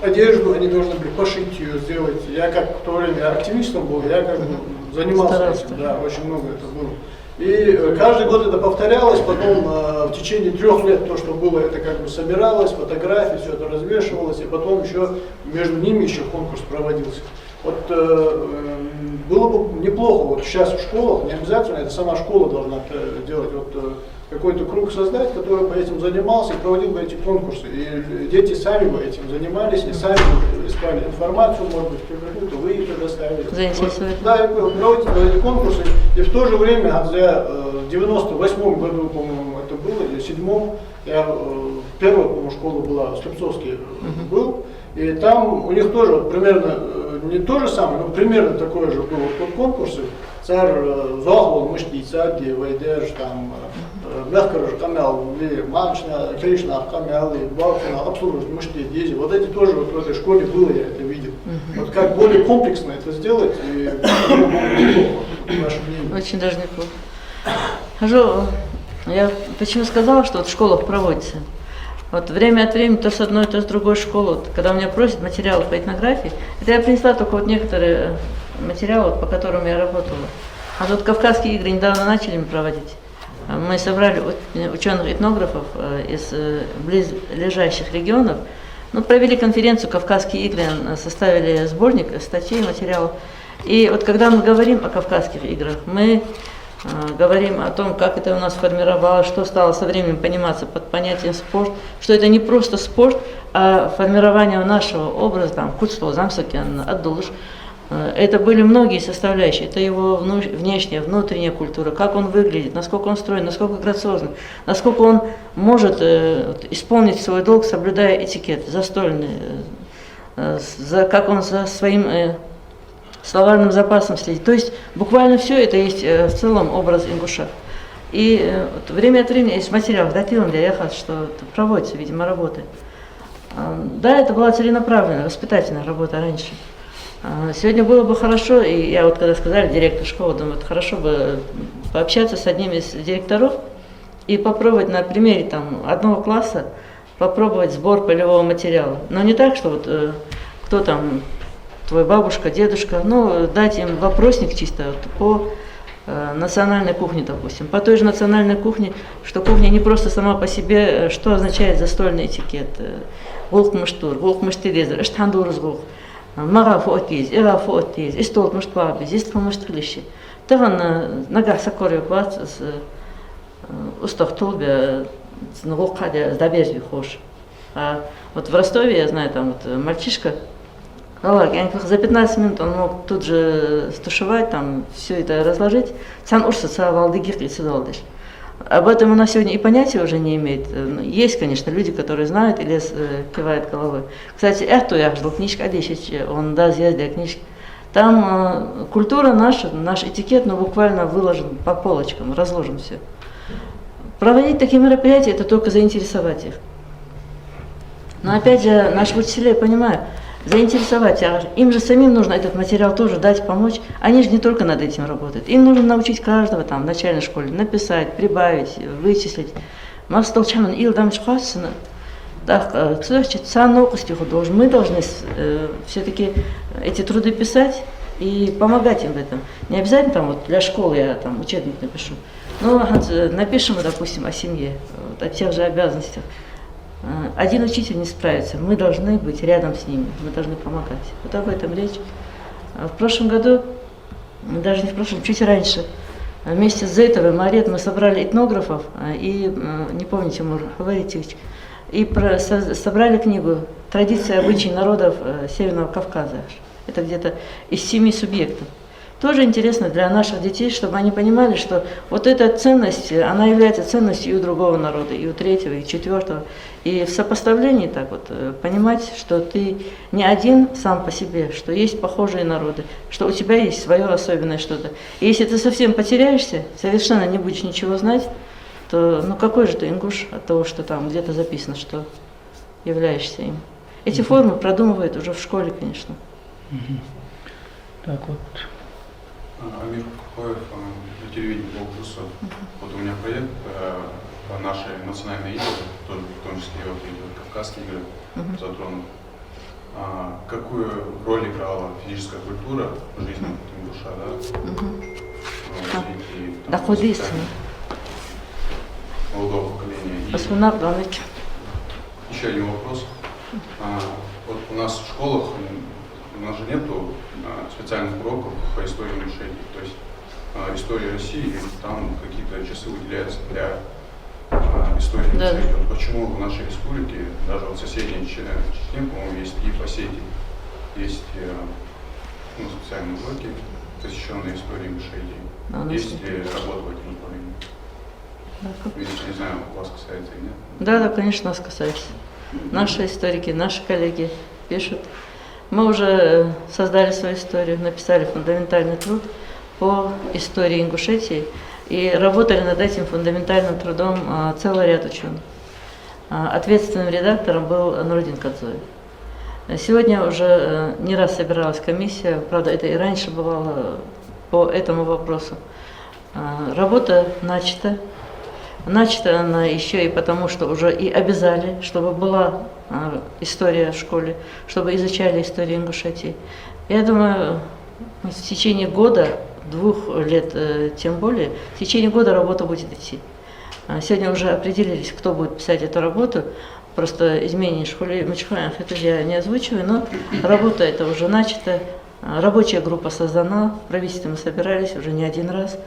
Speaker 3: одежду они должны были пошить ее, сделать. Я как в то время активистом был, я как бы занимался
Speaker 1: Старался.
Speaker 3: этим, да, очень много это было. И каждый год это повторялось, потом в течение 3 лет то, что было, это как бы собиралось, фотографии, все это развешивалось, и потом еще между ними еще конкурс проводился. Вот было бы неплохо вот сейчас в школах, не обязательно, это сама школа должна это делать, вот какой-то круг создать, который бы этим занимался и проводил бы эти конкурсы. И дети сами бы этим занимались, и сами бы искали информацию, может быть, какую-то вы ей предоставили.
Speaker 1: Заинтересовать.
Speaker 3: Вот, да, и проводить эти конкурсы. И в то же время, в 98 году, по-моему, это было, или в 7-м, я первая, по-моему, школа была, Слепцовский был, и там у них тоже вот, примерно, не то же самое, но примерно такое же было вот, конкурсы. Царь Зохвал, Мышти, Цаги, Вайдерж, там, Мехкарыш, Камял, Маншня, Кришна, Камял, Балтина, обслуживать Мышти, Дези. Вот эти тоже вот в этой школе было, я это видел. Вот как более комплексно это сделать, и ваше мнение.
Speaker 1: Очень даже неплохо. Хожу, я почему сказала, что вот в школах проводится. Вот время от времени то с одной, то с другой школы, вот, когда у меня просят материалы по этнографии, это я принесла только вот некоторые материалы, по которым я работала. А тут Кавказские игры недавно начали проводить. Мы собрали ученых-этнографов из близлежащих регионов, ну, провели конференцию «Кавказские игры», составили сборник статей, материалов. И вот когда мы говорим о Кавказских играх, мы говорим о том, как это у нас формировалось, что стало со временем пониматься под понятием спорт, что это не просто спорт, а формирование нашего образа, там, Куцло, Замсакен, Аддулыш. Это были многие составляющие, это его внешняя, внутренняя культура, как он выглядит, насколько он строен, насколько грациозен, насколько он может исполнить свой долг, соблюдая этикет застольный, как он за своим словарным запасом следить. То есть буквально все это есть в целом образ ингуша. И вот время от времени есть материал в датилом для яхат, что проводится, видимо, работы. Да, это была целенаправленная, воспитательная работа раньше. Сегодня было бы хорошо, и я вот когда сказали, директор школы, думаю, это хорошо бы пообщаться с одним из директоров и попробовать на примере там, одного класса попробовать сбор полевого материала. Но не так, что вот кто там, твой бабушка, дедушка, ну, дать им вопросник чисто вот, по национальной кухне, допустим. По той же национальной кухне, что кухня не просто сама по себе, что означает застольный этикет. Волк мыштур, волк мыштирезер, эштандурзгух. Мага фотиз, эра фотиз, истолт мыштвабиз, ист мыштрлище. Таган нагах сакорю бац с устах толбе с ногокаде сдабежви хош. А вот в Ростове, я знаю, там вот мальчишка, за 15 минут он мог тут же стушевать, там все это разложить. Сан урса валдыгир и сидалдыш. Об этом у нас сегодня и понятия уже не имеет. Есть, конечно, люди, которые знают или кивают головой. Кстати, это я ждал книжка, он да, съездил книжка. Там культура наша, наш этикет, но буквально выложен по полочкам, разложен все. Проводить такие мероприятия, это только заинтересовать их. Но опять же, наши учителя, я понимаю, заинтересовать, а им же самим нужно этот материал тоже дать, помочь. Они же не только над этим работают. Им нужно научить каждого там в начальной школе написать, прибавить, вычислить. Мы должны все-таки эти труды писать и помогать им в этом. Не обязательно там вот для школы я там учебник напишу. Но напишем, допустим, о семье, вот, о тех же обязанностях. Один учитель не справится, мы должны быть рядом с ними, мы должны помогать. Вот об этом речь. В прошлом году, даже не в прошлом, чуть раньше, вместе с Зейтовой, Марет, мы собрали этнографов, и, не помню, Тимур Фаворитович, и собрали книгу «Традиции и обычаи народов Северного Кавказа». Это где-то из 7 субъектов. Тоже интересно для наших детей, чтобы они понимали, что вот эта ценность, она является ценностью и у другого народа, и у третьего, и четвертого. И в сопоставлении так вот понимать, что ты не один сам по себе, что есть похожие народы, что у тебя есть свое особенное что-то. И если ты совсем потеряешься, совершенно не будешь ничего знать, то ну какой же ты ингуш от того, что там где-то записано, что являешься им. Эти формы продумывают уже в школе, конечно.
Speaker 4: Так вот.
Speaker 8: Амир Кукоев, на телевидении Волгуса. Вот у меня проект по нашей национальной игры, тоже, в том числе вот, и Кавказские игры затронут. какую роль играла физическая культура в жизни Ингуша, да? В развитии, там,
Speaker 1: Находиться.
Speaker 8: воспитания молодого поколения. И
Speaker 1: Посунав домики.
Speaker 8: еще один вопрос. Вот у нас в школах, у нас же нету специальных уроков по истории Ингушетии, то есть история России, там какие-то часы выделяются для истории Ингушетии. Вот почему в нашей республике, даже вот соседней Чечне, по-моему, есть и по сети, есть специальные уроки, посвященные истории Ингушетии. Есть ли работа в этом направлении? Если, не знаю, вас касается или нет?
Speaker 1: Да, конечно, нас касается. Наши историки, наши коллеги пишут. Мы уже создали свою историю, написали фундаментальный труд по истории Ингушетии и работали над этим фундаментальным трудом целый ряд ученых. Ответственным редактором был Нурудин Кадзоев. Сегодня уже не раз собиралась комиссия, правда, это и раньше бывало по этому вопросу. Работа начата. Начата она еще и потому, что уже и обязали, чтобы была история в школе, чтобы изучали историю Ингушетии. Я думаю, в течение года, 2 лет тем более, в течение года работа будет идти. Сегодня уже определились, кто будет писать эту работу. Просто изменение школы Мачхуанов, это я не озвучиваю, но работа это уже начата. Рабочая группа создана, в правительстве мы собирались уже не один раз.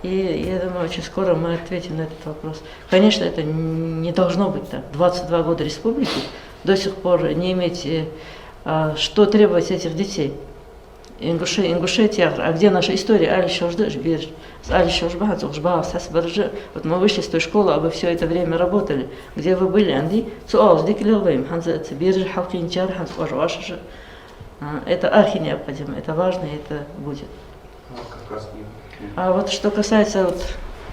Speaker 1: И я думаю, очень скоро мы ответим на этот вопрос. Конечно, это не должно быть так. 22 года республики до сих пор не иметь, что требовать этих детей. Ингушетия, а где наша история? Вот мы вышли с той школы, а вы все это время работали. Где вы были? Это архи необходимо, это важно, и это будет. А вот что касается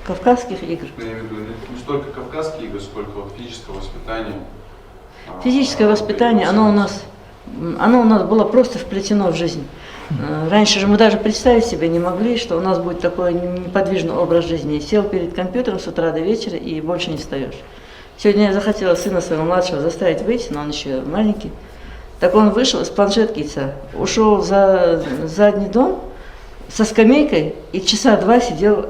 Speaker 1: кавказских игр.
Speaker 8: Я имею в виду не столько кавказские игры, сколько физическое воспитание.
Speaker 1: Физическое воспитание, оно у нас было просто вплетено в жизнь. Раньше же мы даже представить себе не могли, что у нас будет такой неподвижный образ жизни. Сел перед компьютером с утра до вечера и больше не встаешь. Сегодня я захотела сына своего младшего заставить выйти, но он еще маленький. Так он вышел из планшетки, ушел за задний дом со скамейкой и часа 2 сидел.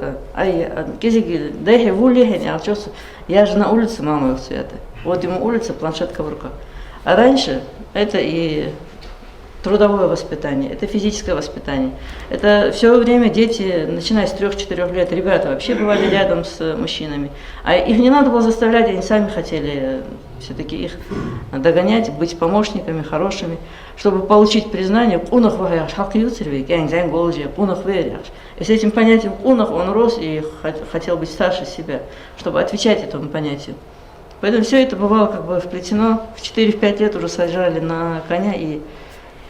Speaker 1: Я же на улице, мама их цвета. Вот ему улица, планшетка в руках. А раньше это и трудовое воспитание, это физическое воспитание. Это все время дети, начиная с 3-4 лет, ребята вообще бывали рядом с мужчинами. А их не надо было заставлять, они сами хотели все-таки их догонять, быть помощниками, хорошими, чтобы получить признание. И с этим понятием он рос и хотел быть старше себя, чтобы отвечать этому понятию. Поэтому все это бывало как бы вплетено. В 4-5 лет уже сажали на коня, и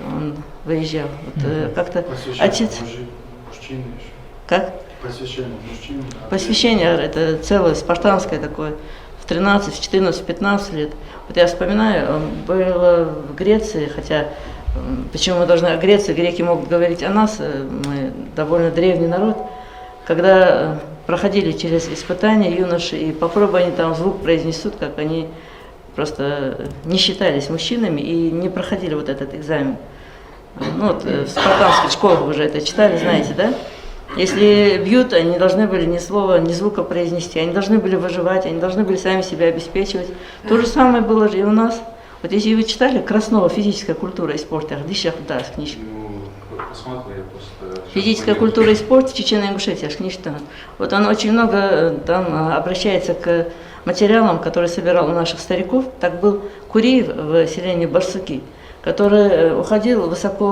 Speaker 1: он выезжал. Вот, как-то отец...
Speaker 8: Мужчины еще.
Speaker 1: Как?
Speaker 8: Посвящение мужчин.
Speaker 1: Посвящение это целое спартанское такое. В 13, в 14, в 15 лет. Вот я вспоминаю, было в Греции, хотя почему мы должны о Греции, греки могут говорить о нас, мы довольно древний народ, когда проходили через испытания юноши, и попробуй они там звук произнесут, как они просто не считались мужчинами и не проходили вот этот экзамен. Ну вот в спартанских школах вы уже это читали, знаете, да? Если бьют, они не должны были ни слова, ни звука произнести, они должны были выживать, они должны были сами себя обеспечивать. То же самое было же и у нас. Вот если вы читали Краснова «Физическая культура и спорт», книжка. Физическая культура и спорт в Чечено-Ингушетии, аж книжка. Вот он очень много там обращается к материалам, которые собирал у наших стариков. Так был Куриев в селении Барсуки, который уходил высоко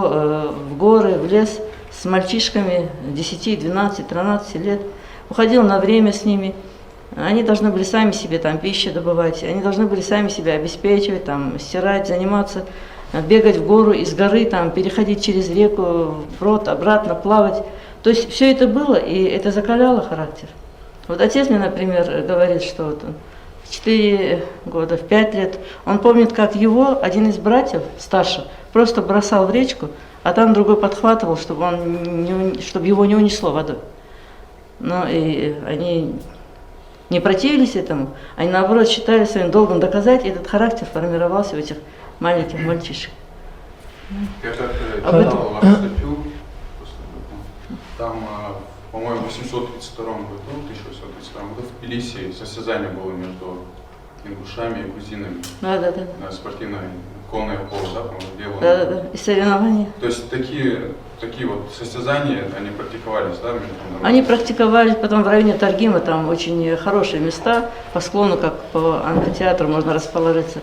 Speaker 1: в горы, в лес с мальчишками 10, 12, 13 лет, уходил на время с ними. Они должны были сами себе там пищу добывать, они должны были сами себя обеспечивать, там, стирать, заниматься, бегать в гору, из горы, там, переходить через реку, вброд, обратно, плавать. То есть все это было, и это закаляло характер. Вот отец мне, например, говорит, что вот он в 4 года, в 5 лет, он помнит, как его, один из братьев, старший, просто бросал в речку, а там другой подхватывал, чтобы его не унесло водой. Но и они не противились этому, они наоборот считали своим долгом доказать, и этот характер формировался у этих маленьких мальчишек.
Speaker 8: Я как
Speaker 1: Об этом-
Speaker 8: читал вашу статью, там, по-моему, в 1832 году в Тбилиси состязание было между ингушами и грузинами
Speaker 1: Да.
Speaker 8: на спортивной конной поло, да, по-моему, дело.
Speaker 1: Да. И соревнования.
Speaker 8: То есть такие вот состязания, они практиковались, да, между
Speaker 1: Они практиковались потом в районе Таргима, там очень хорошие места, по склону, как по амфитеатру можно расположиться.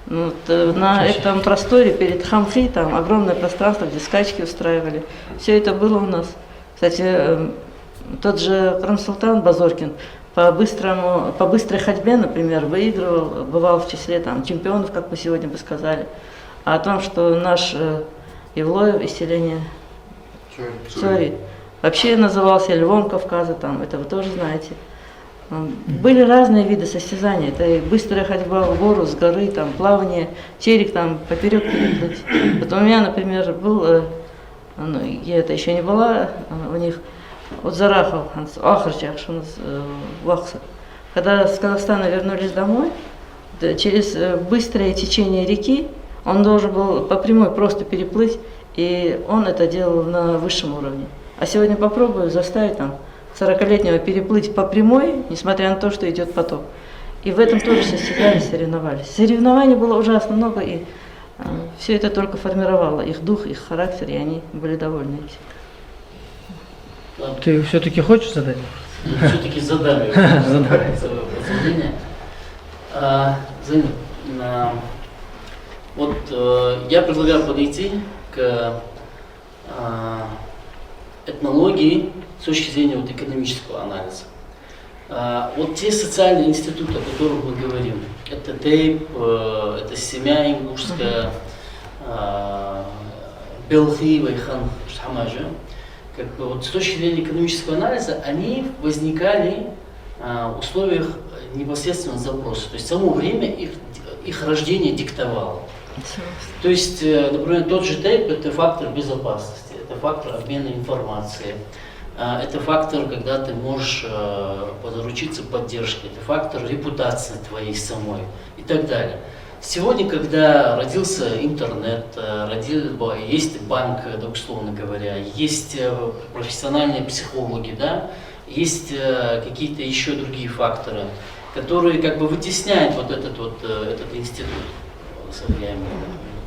Speaker 1: Ну, на этом просторе перед Хамфи там огромное пространство, где скачки устраивали. Все это было у нас. Кстати, тот же Крамсултан Базоркин по быстрой ходьбе, например, выигрывал, бывал в числе там чемпионов, как мы сегодня бы сказали. А о том, что наш Евлоев из селения Цори вообще назывался Львом Кавказа, там, это вы тоже знаете. Были разные виды состязаний. Это и быстрая ходьба в гору, с горы, там, плавание, черик там поперек переплыть. Вот у меня, например, был, ну, я это еще не была, у них вот Зарахов, Ахарчах, что у нас Вахса. Когда с Казахстана вернулись домой, через быстрое течение реки он должен был по прямой просто переплыть, и он это делал на высшем уровне. А сегодня попробую заставить там 40-летнего переплыть по прямой, несмотря на то, что идет поток. И в этом тоже состязались, соревновались. Соревнований было ужасно много, и все это только формировало их дух, их характер, и они были довольны этим.
Speaker 4: Ты все-таки хочешь задать?
Speaker 2: Все-таки задам его.
Speaker 4: Задай.
Speaker 2: Зайнаб, вот я предлагаю подойти к этнологии с точки зрения вот экономического анализа. Вот те социальные институты, о которых мы говорим, это ТЭЙП, это семья ингушская, Белхиева и Хан Шамаджа, как бы вот с точки зрения экономического анализа, они возникали в условиях непосредственно запроса. То есть само время их рождения диктовало. То есть, например, тот же ТЭЙП – это фактор безопасности, это фактор обмена информацией, это фактор, когда ты можешь заручиться поддержкой, это фактор репутации твоей самой и так далее. Сегодня, когда родился интернет, есть банк, да, условно говоря, есть профессиональные психологи, да, есть какие-то еще другие факторы, которые как бы вытесняют вот этот институт,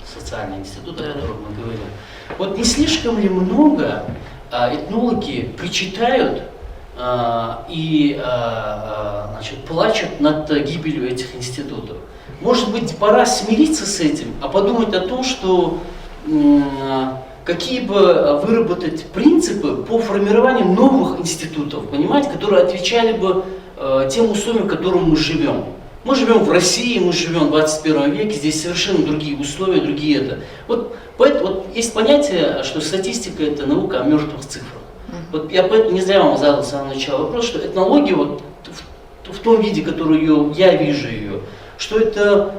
Speaker 2: социальный институт, о котором мы говорим. Вот не слишком ли много этнологи причитают и значит, плачут над гибелью этих институтов? Может быть, пора смириться с этим, а подумать о том, что какие бы выработать принципы по формированию новых институтов, понимаете, которые отвечали бы тем условиям, в которых мы живем. Мы живем в России, мы живем в 21 веке, здесь совершенно другие условия, другие это. Вот есть понятие, что статистика – это наука о мертвых цифрах. Вот я поэтому не зря вам задал с самого начала вопрос, что этнология вот в том виде, которую я вижу ее, что это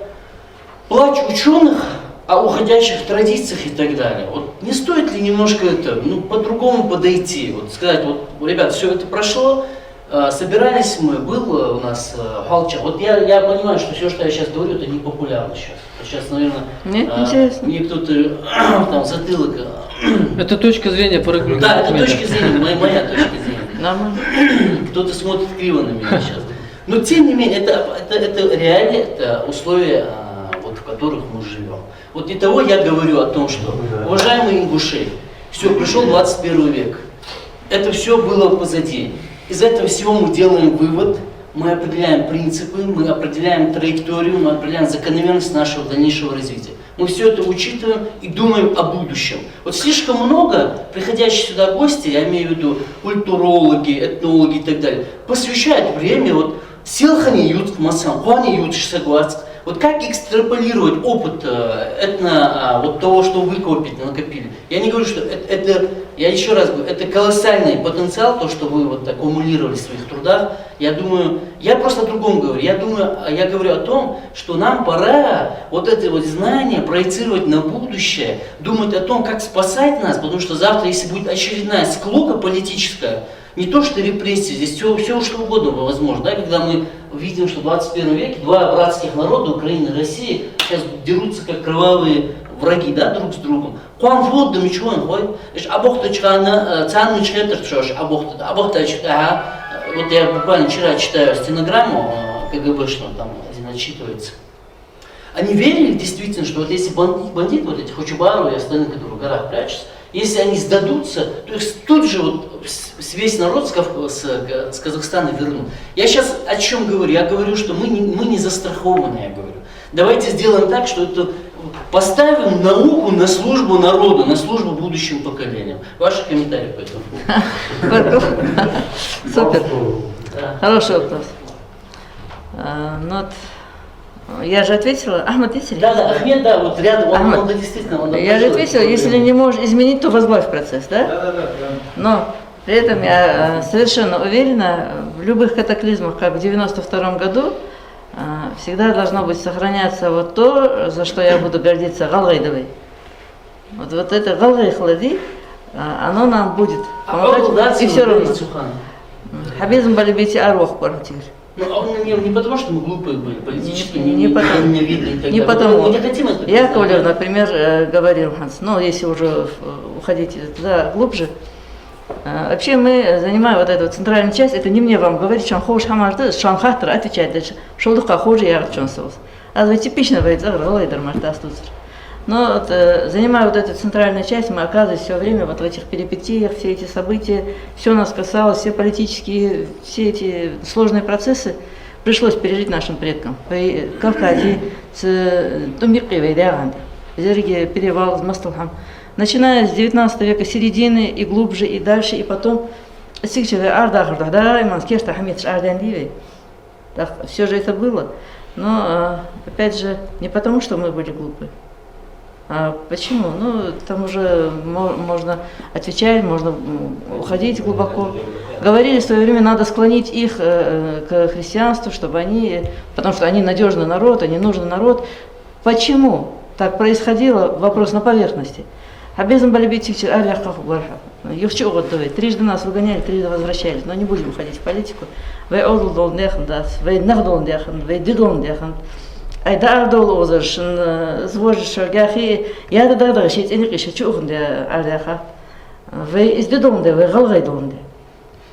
Speaker 2: плач ученых о уходящих традициях и так далее. Вот не стоит ли немножко это, по-другому подойти, вот сказать, вот, ребят, все это прошло, собирались мы, был у нас Халча. Вот я понимаю, что все, что я сейчас говорю, это не популярно сейчас. Сейчас, наверное, мне кто-то там затылок.
Speaker 4: Это точка зрения по регулярному.
Speaker 2: Да, это точка зрения, моя точка зрения. Кто-то смотрит криво на меня сейчас. Но тем не менее, это реально это условия, вот, в которых мы живем. Вот для того я говорю о том, что, уважаемые ингуши, все, пришел 21 век. Это все было позади. Из этого всего мы делаем вывод, мы определяем принципы, мы определяем траекторию, мы определяем закономерность нашего дальнейшего развития. Мы все это учитываем и думаем о будущем. Вот слишком много приходящих сюда гостей, я имею в виду культурологи, этнологи и так далее, посвящают время вот Силхани ют в Масан, Хуани ют Шисагуацк. Вот как экстраполировать опыт вот того, что вы накопили. Я не говорю, что это, я еще раз говорю, это колоссальный потенциал, то, что вы вот аккумулировали в своих трудах. Я думаю, я просто о другом говорю. Я говорю о том, что нам пора вот это вот знание проецировать на будущее, думать о том, как спасать нас, потому что завтра, если будет очередная склока политическая, не то что репрессии, здесь все что угодно возможно, да, когда мы видим, что в 21 веке два братских народа, Украина и Россия, сейчас дерутся как кровавые враги, да, друг с другом. Куан флот ничего не ходит. Абохта чхана, цану чхетер пшош, абохта вот я буквально вчера читаю стенограмму КГБшную, там один отчитывается. Они верили действительно, что вот если бандиты, вот эти Хочубару и остальные, которые в горах прячутся, если они сдадутся, то их тут же вот весь народ с Казахстана вернут. Я сейчас о чем говорю? Я говорю, что мы не застрахованы, я говорю. Давайте сделаем так, что это поставим науку на службу народу, на службу будущим поколениям. Ваши комментарии по этому поводу?
Speaker 1: Супер.
Speaker 2: Да.
Speaker 1: Хороший вопрос. Ну, вот, я же ответила. Ахмад, ответили?
Speaker 2: Да, Ахмед, да, вот рядом,
Speaker 1: Ахмед.
Speaker 2: он действительно...
Speaker 1: Я же ответила, если не можешь изменить, то возглавь процесс, да?
Speaker 3: Да.
Speaker 1: Но при этом я совершенно уверена, в любых катаклизмах, как в 92 году, всегда должно быть сохраняться вот то, за что я буду гордиться, Галгайдовой. Вот это Галгай Хлади, оно нам будет помогать, и все равно. Хабизм балибити арвах паратир.
Speaker 2: Ну, не потому, что мы глупые были, политически
Speaker 1: не потому.
Speaker 2: Не потому. Мы не хотим это.
Speaker 1: Яковлев, например, говорил, Ханс, ну, если уже уходить туда глубже, вообще мы занимаем вот эту вот центральную часть, это не мне вам говорить, что хош хамарды, шанхахтер отвечает дальше, шолдуха хуже я чонсовс. А вы типично говорит, заглайдер мартастуцер. Но вот, занимая вот эту центральную часть, мы оказывались все время вот в этих перипетиях, все эти события, все нас касалось, все политические, все эти сложные процессы пришлось пережить нашим предкам. В Кавказе, перевал с Мастухам. Начиная с 19 века середины и глубже, и дальше, и потом, все же это было. Но, опять же, не потому, что мы были глупы. А почему? Ну, там уже можно отвечать, можно уходить глубоко. Говорили в свое время, надо склонить их к христианству, чтобы потому что они надежный народ, они нужный народ. Почему так происходило? Вопрос на поверхности. Обязан были быть трижды нас выгоняли, трижды возвращались, но не будем уходить в политику. Айдар дол озыш, звожиш гахи, я да шит энергия чухнде аляха. Вы издедонде, вы галгайдонде.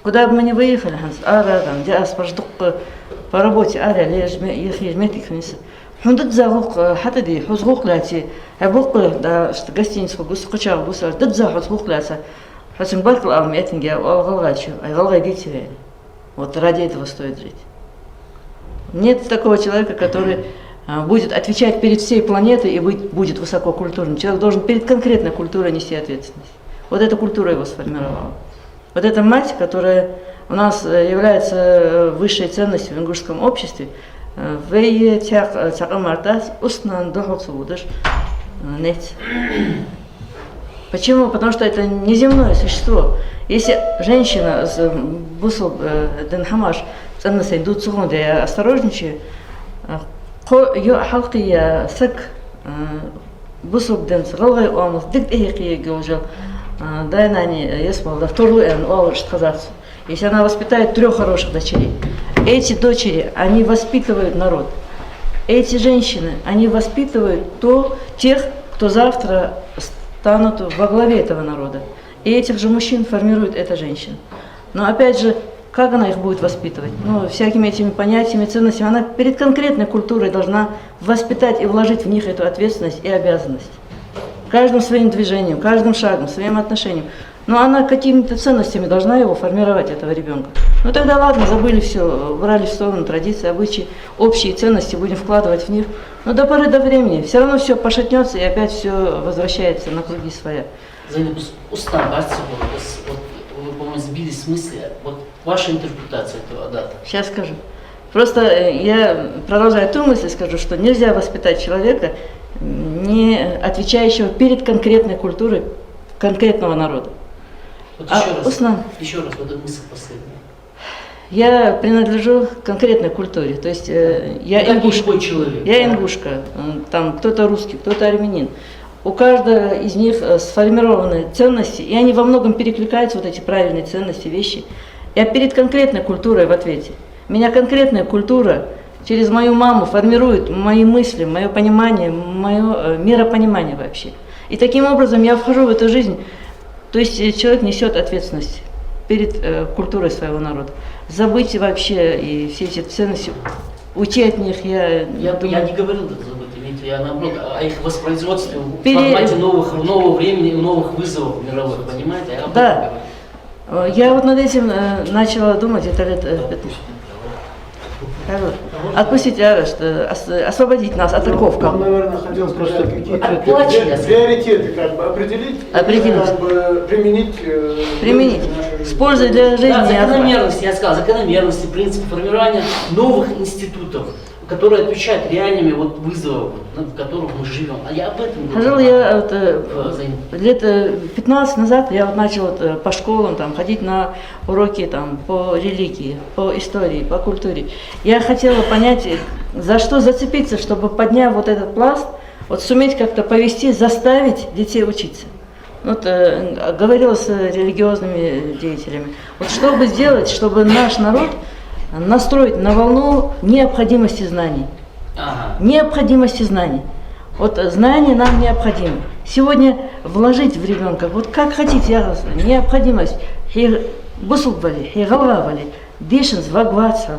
Speaker 1: Куда бы мы ни выехали, Ханс, там, где аспаждук по работе, лишь метик вниз. Хундат загук, хатади, хузгук лати, абук, да, что гостиницу гус кучал гусар, дат за хузгук лати. Хотим баркл армиятинге, галгачу, галгайдите. Вот ради этого стоит жить. Нет такого человека, который будет отвечать перед всей планетой и будет высококультурным. Человек должен перед конкретной культурой нести ответственность. Вот эта культура его сформировала. Вот эта мать, которая у нас является высшей ценностью в ингушском обществе, почему? Потому что это неземное существо. Если женщина с бусл денхамаш ценностей идут сухонды, осторожничаю, حلقي سك بصوب دنس غلغي أمس دك إيه جوجل دайнани есмал да вторую что сказать. Если она воспитает 3 хороших дочерей, эти дочери, они воспитывают народ. Эти женщины, они воспитывают тех, кто завтра станут во главе этого народа. И этих же мужчин формирует эта женщина. Но опять же, как она их будет воспитывать? Ну, всякими этими понятиями, ценностями. Она перед конкретной культурой должна воспитать и вложить в них эту ответственность и обязанность. Каждым своим движением, каждым шагом, своим отношением. Но она какими-то ценностями должна его формировать, этого ребенка. Ну тогда ладно, забыли все, убрали в сторону традиции, обычаи, общие ценности, будем вкладывать в них. Но до поры до времени все равно все пошатнется и опять все возвращается на круги своя.
Speaker 2: Вы, по-моему, сбились с мысли. Вот ваша интерпретация этого дата.
Speaker 1: Сейчас скажу. Просто я, продолжая ту мысль, скажу, что нельзя воспитать человека, не отвечающего перед конкретной культурой конкретного народа.
Speaker 2: Вот еще раз, вот эта мысль последняя.
Speaker 1: Я принадлежу конкретной культуре, то есть я ингушка. Я ингушка, там кто-то русский, кто-то армянин. У каждого из них сформированы ценности, и они во многом перекликаются, вот эти правильные ценности, вещи. Я перед конкретной культурой в ответе. Меня конкретная культура через мою маму формирует мои мысли, мое понимание, мое миропонимание вообще. И таким образом я вхожу в эту жизнь. То есть человек несет ответственность перед культурой своего народа. Забыть вообще и все эти ценности, уйти от них,
Speaker 2: Я
Speaker 1: думаю,
Speaker 2: не говорил это забыть, имейте, я наоборот о их воспроизводстве в формате нового времени, новых вызовов мировых, понимаете? Я об этом
Speaker 1: Да.
Speaker 2: говорю.
Speaker 1: Я вот над этим начала думать это лет 15. Отпустить арест, освободить нас от оков.
Speaker 3: Вам, наверное, хотелось просто какие-то
Speaker 2: Оплачивать.
Speaker 3: приоритеты как бы определить,
Speaker 1: Определить.
Speaker 3: как бы применить.
Speaker 1: Применить. С пользой для жизни.
Speaker 2: Да, закономерности, я сказал, закономерности, принципы формирования новых институтов, которые отвечают реальными вот вызовам, в которых мы живем. А я об этом
Speaker 1: Хожу
Speaker 2: говорю.
Speaker 1: я лет 15 назад я вот начал по школам там, ходить на уроки там, по религии, по истории, по культуре. Я хотела понять, за что зацепиться, чтобы, подняв вот этот пласт, вот суметь как-то повести, заставить детей учиться. Вот, говорила с религиозными деятелями. Вот что бы сделать, чтобы наш народ настроить на волну необходимости знаний.
Speaker 2: Ага.
Speaker 1: Необходимости знаний. Вот знания нам необходимы. Сегодня вложить в ребенка, вот как хотите, необходимость. Бусулбали, хигалавали, дишенс, вагваться,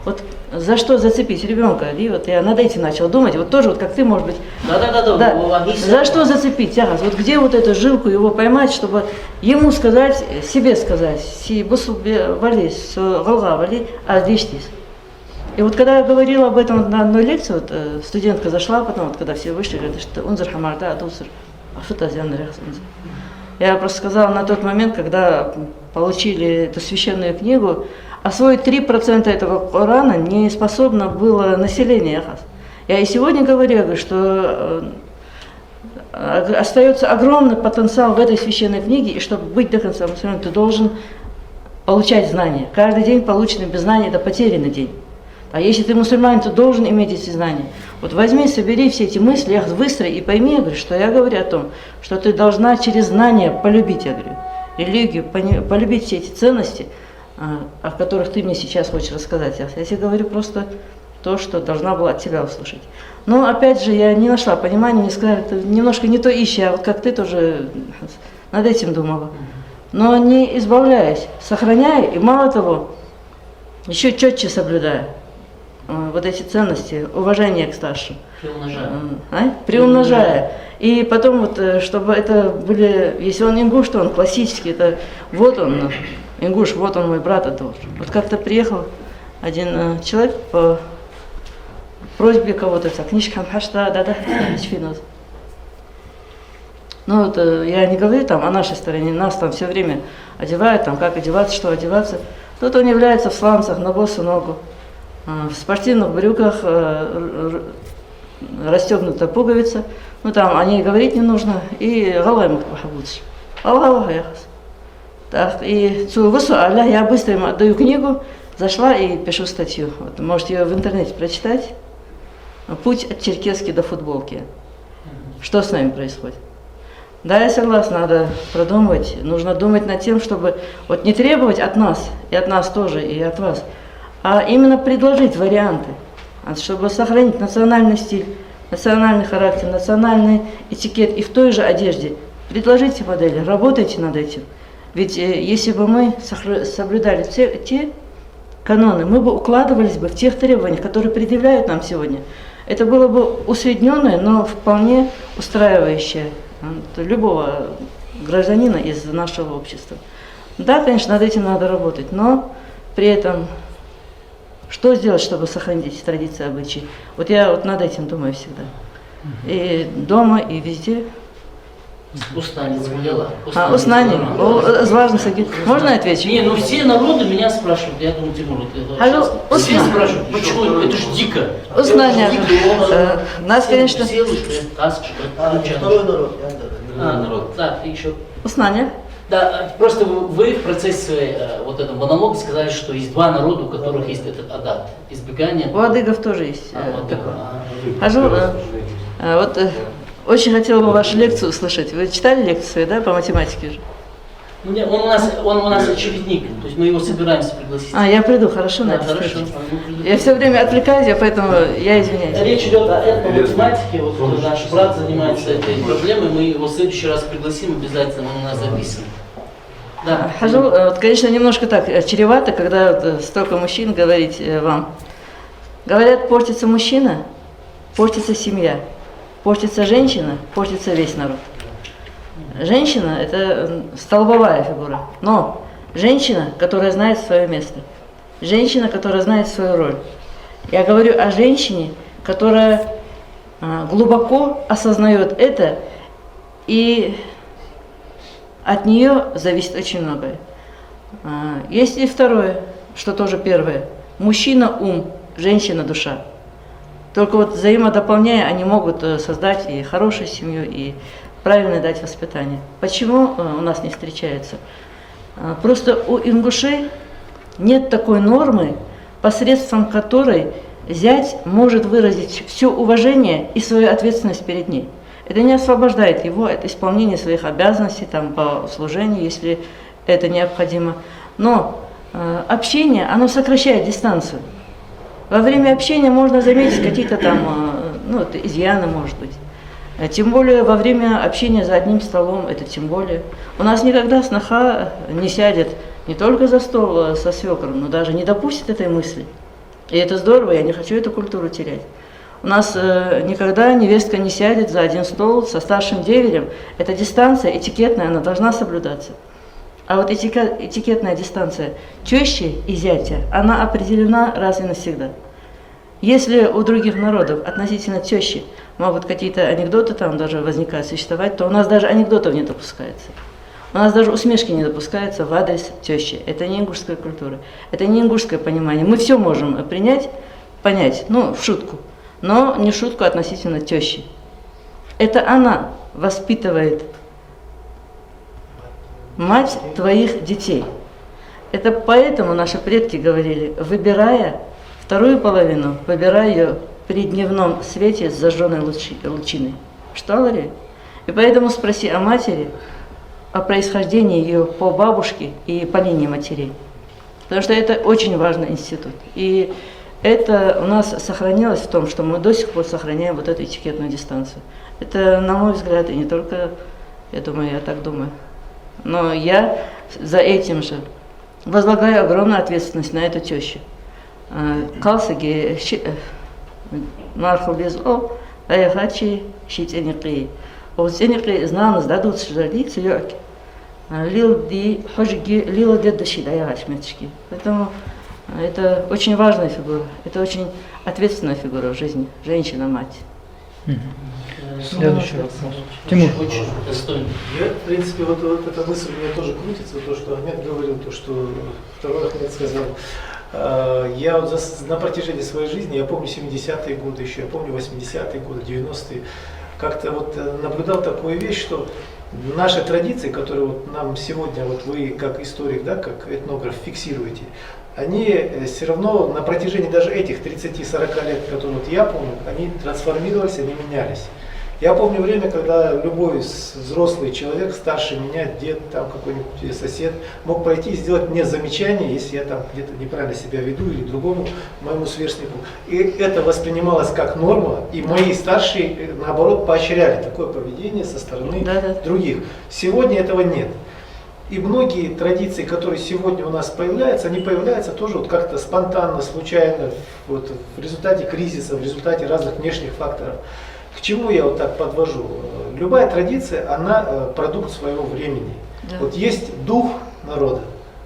Speaker 1: вот за что зацепить ребенка. И вот я над этим начал думать, вот тоже, вот как ты, может быть,
Speaker 2: Да.
Speaker 1: за что зацепить, вот где вот эту жилку его поймать, чтобы ему сказать, себе сказать, си бусулбали, галгавали, а диштис. И вот когда я говорила об этом на одной лекции, вот, студентка зашла, потом, вот, когда все вышли, говорит, что унзар хамарда, адусар, а что тазян ряхсунзар. Я просто сказала на тот момент, когда получили эту священную книгу, освоить 3% этого Корана не способно было население. Я и сегодня говорю, что остается огромный потенциал в этой священной книге, и чтобы быть до конца мусульманином, ты должен получать знания. Каждый день полученный без знаний – это потерянный день. А если ты мусульманин, то должен иметь эти знания. Вот возьми, собери все эти мысли, выстрой и пойми, я говорю, что я говорю о том, что ты должна через знания полюбить, я говорю, религию, полюбить все эти ценности, о которых ты мне сейчас хочешь рассказать. Я тебе говорю просто то, что должна была от тебя услышать. Но опять же, я не нашла понимания, мне сказали, ты немножко не то ищи, а вот как ты тоже над этим думала. Но не избавляясь, сохраняя, и мало того, еще четче соблюдая вот эти ценности, уважение к старшим. Приумножая. И потом вот, чтобы это были, если он ингуш, то он классический, это вот он, ингуш, вот он мой брат, это вот как-то приехал один человек по просьбе кого-то, книжка хашта, да, ну вот я не говорю там о нашей стороне, нас там все время одевают, там как одеваться, что одеваться. Тут он является в сланцах, на босу ногу, в спортивных брюках, расстегнута пуговица, ну там о ней говорить не нужно, и галаймут пахабудш. Аллаху яхас. Так, и цувусу, аля, я быстро ему отдаю книгу, зашла и пишу статью. Вот, можете ее в интернете прочитать. Путь от черкесски до футболки. Что с нами происходит? Да, я согласна, надо продумывать, нужно думать над тем, чтобы вот не требовать от нас, и от нас тоже, и от вас, а именно предложить варианты, чтобы сохранить национальный стиль, национальный характер, национальный этикет и в той же одежде. Предложите модели, работайте над этим. Ведь если бы мы соблюдали те каноны, мы бы укладывались бы в тех требованиях, которые предъявляют нам сегодня. Это было бы усредненное, но вполне устраивающее любого гражданина из нашего общества. Да, конечно, над этим надо работать, но при этом что сделать, чтобы сохранить эти традиции, обычаи? Вот я вот над этим думаю всегда. И дома, и везде.
Speaker 2: Устанец поняла.
Speaker 1: Узнание. Важно, можно ответить?
Speaker 2: Не, ну все народы меня спрашивают, я думаю, Тимур, все спрашивают, почему, это же дико.
Speaker 1: Узнание. Нас, конечно...
Speaker 7: Второй народ.
Speaker 2: Народ, так, еще.
Speaker 1: Узнание.
Speaker 2: Да, просто вы в процессе вот этого монолога сказали, что есть два народа, у которых есть этот адат, избегание.
Speaker 1: У адыгов тоже есть такое.
Speaker 2: Ага.
Speaker 1: Вот очень хотела бы вашу лекцию услышать. Вы читали лекцию, да, по математике же?
Speaker 2: Нет, он у нас очередник, то есть мы его собираемся пригласить.
Speaker 1: Я приду, хорошо, на
Speaker 2: Да,
Speaker 1: эту
Speaker 2: хорошо.
Speaker 1: встречу.
Speaker 2: Мы
Speaker 1: Я все время отвлекаюсь, поэтому я извиняюсь.
Speaker 2: Речь идет о этноматематике, вот наш брат занимается этой проблемой, мы его в следующий раз пригласим обязательно, он у нас записан. Да.
Speaker 1: Хожу, вот, конечно, немножко так чревато, когда вот столько мужчин говорить вам. Говорят, портится мужчина, портится семья, портится женщина, портится весь народ. Женщина – это столбовая фигура, но женщина, которая знает свое место, женщина, которая знает свою роль. Я говорю о женщине, которая глубоко осознает это, и от нее зависит очень многое. Есть и второе, что тоже первое. Мужчина – ум, женщина – душа. Только вот взаимодополняя, они могут создать и хорошую семью, и правильно дать воспитание. Почему у нас не встречаются? Просто у ингушей нет такой нормы, посредством которой зять может выразить все уважение и свою ответственность перед ней. Это не освобождает его от исполнения своих обязанностей там, по служению, если это необходимо. Но общение, оно сокращает дистанцию. Во время общения можно заметить какие-то там изъяны, может быть. Тем более во время общения за одним столом, это тем более. У нас никогда сноха не сядет не только за стол со свекром, но даже не допустит этой мысли. И это здорово, я не хочу эту культуру терять. У нас никогда невестка не сядет за один стол со старшим деверем. Эта дистанция этикетная, она должна соблюдаться. А вот этикетная дистанция тещи и зятя, она определена раз и навсегда. Если у других народов относительно тещи могут какие-то анекдоты там даже возникать, существовать, то у нас даже анекдотов не допускается. У нас даже усмешки не допускаются в адрес тещи. Это не ингушская культура, это не ингушское понимание. Мы все можем понять, в шутку, но не шутку относительно тещи. Это она воспитывает мать твоих детей. Это поэтому наши предки говорили, выбирая вторую половину, выбирай ее при дневном свете с зажженной лучиной. Что ли? И поэтому спроси о матери, о происхождении ее по бабушке и по линии матерей. Потому что это очень важный институт. И это у нас сохранилось в том, что мы до сих пор сохраняем вот эту этикетную дистанцию. Это, на мой взгляд, и не только, я так думаю. Но я за этим же возлагаю огромную ответственность на эту тещу. Калсаги Марху без Аяхачи Щитеники. Оценики знаны сдадут шжали цвёрки. Лил ди хожги лил дедаши даягашмечки. Поэтому это очень важная фигура. Это очень ответственная фигура в жизни. Женщина-мать.
Speaker 4: Следующий вопрос. Тимур.
Speaker 2: Очень достойно.
Speaker 3: В принципе, вот эта мысль у меня тоже крутится, то, что Ахмед говорил, то, что второй Ахмед сказал. Я вот на протяжении своей жизни, я помню 70-е годы еще, я помню 80-е годы, 90-е, как-то вот наблюдал такую вещь, что наши традиции, которые вот нам сегодня, вот вы как историк, да, как этнограф фиксируете, они все равно на протяжении даже этих 30-40 лет, которые вот я помню, они трансформировались, они менялись. Я помню время, когда любой взрослый человек, старше меня, дед, там какой-нибудь сосед, мог пройти и сделать мне замечание, если я там где-то неправильно себя веду или другому моему сверстнику. И это воспринималось как норма, и мои старшие, наоборот, поощряли такое поведение со стороны других. Сегодня этого нет. И многие традиции, которые сегодня у нас появляются, они появляются тоже вот как-то спонтанно, случайно, вот в результате кризиса, в результате разных внешних факторов. К чему я вот так подвожу? Любая традиция, она продукт своего времени. Да. Вот есть дух народа,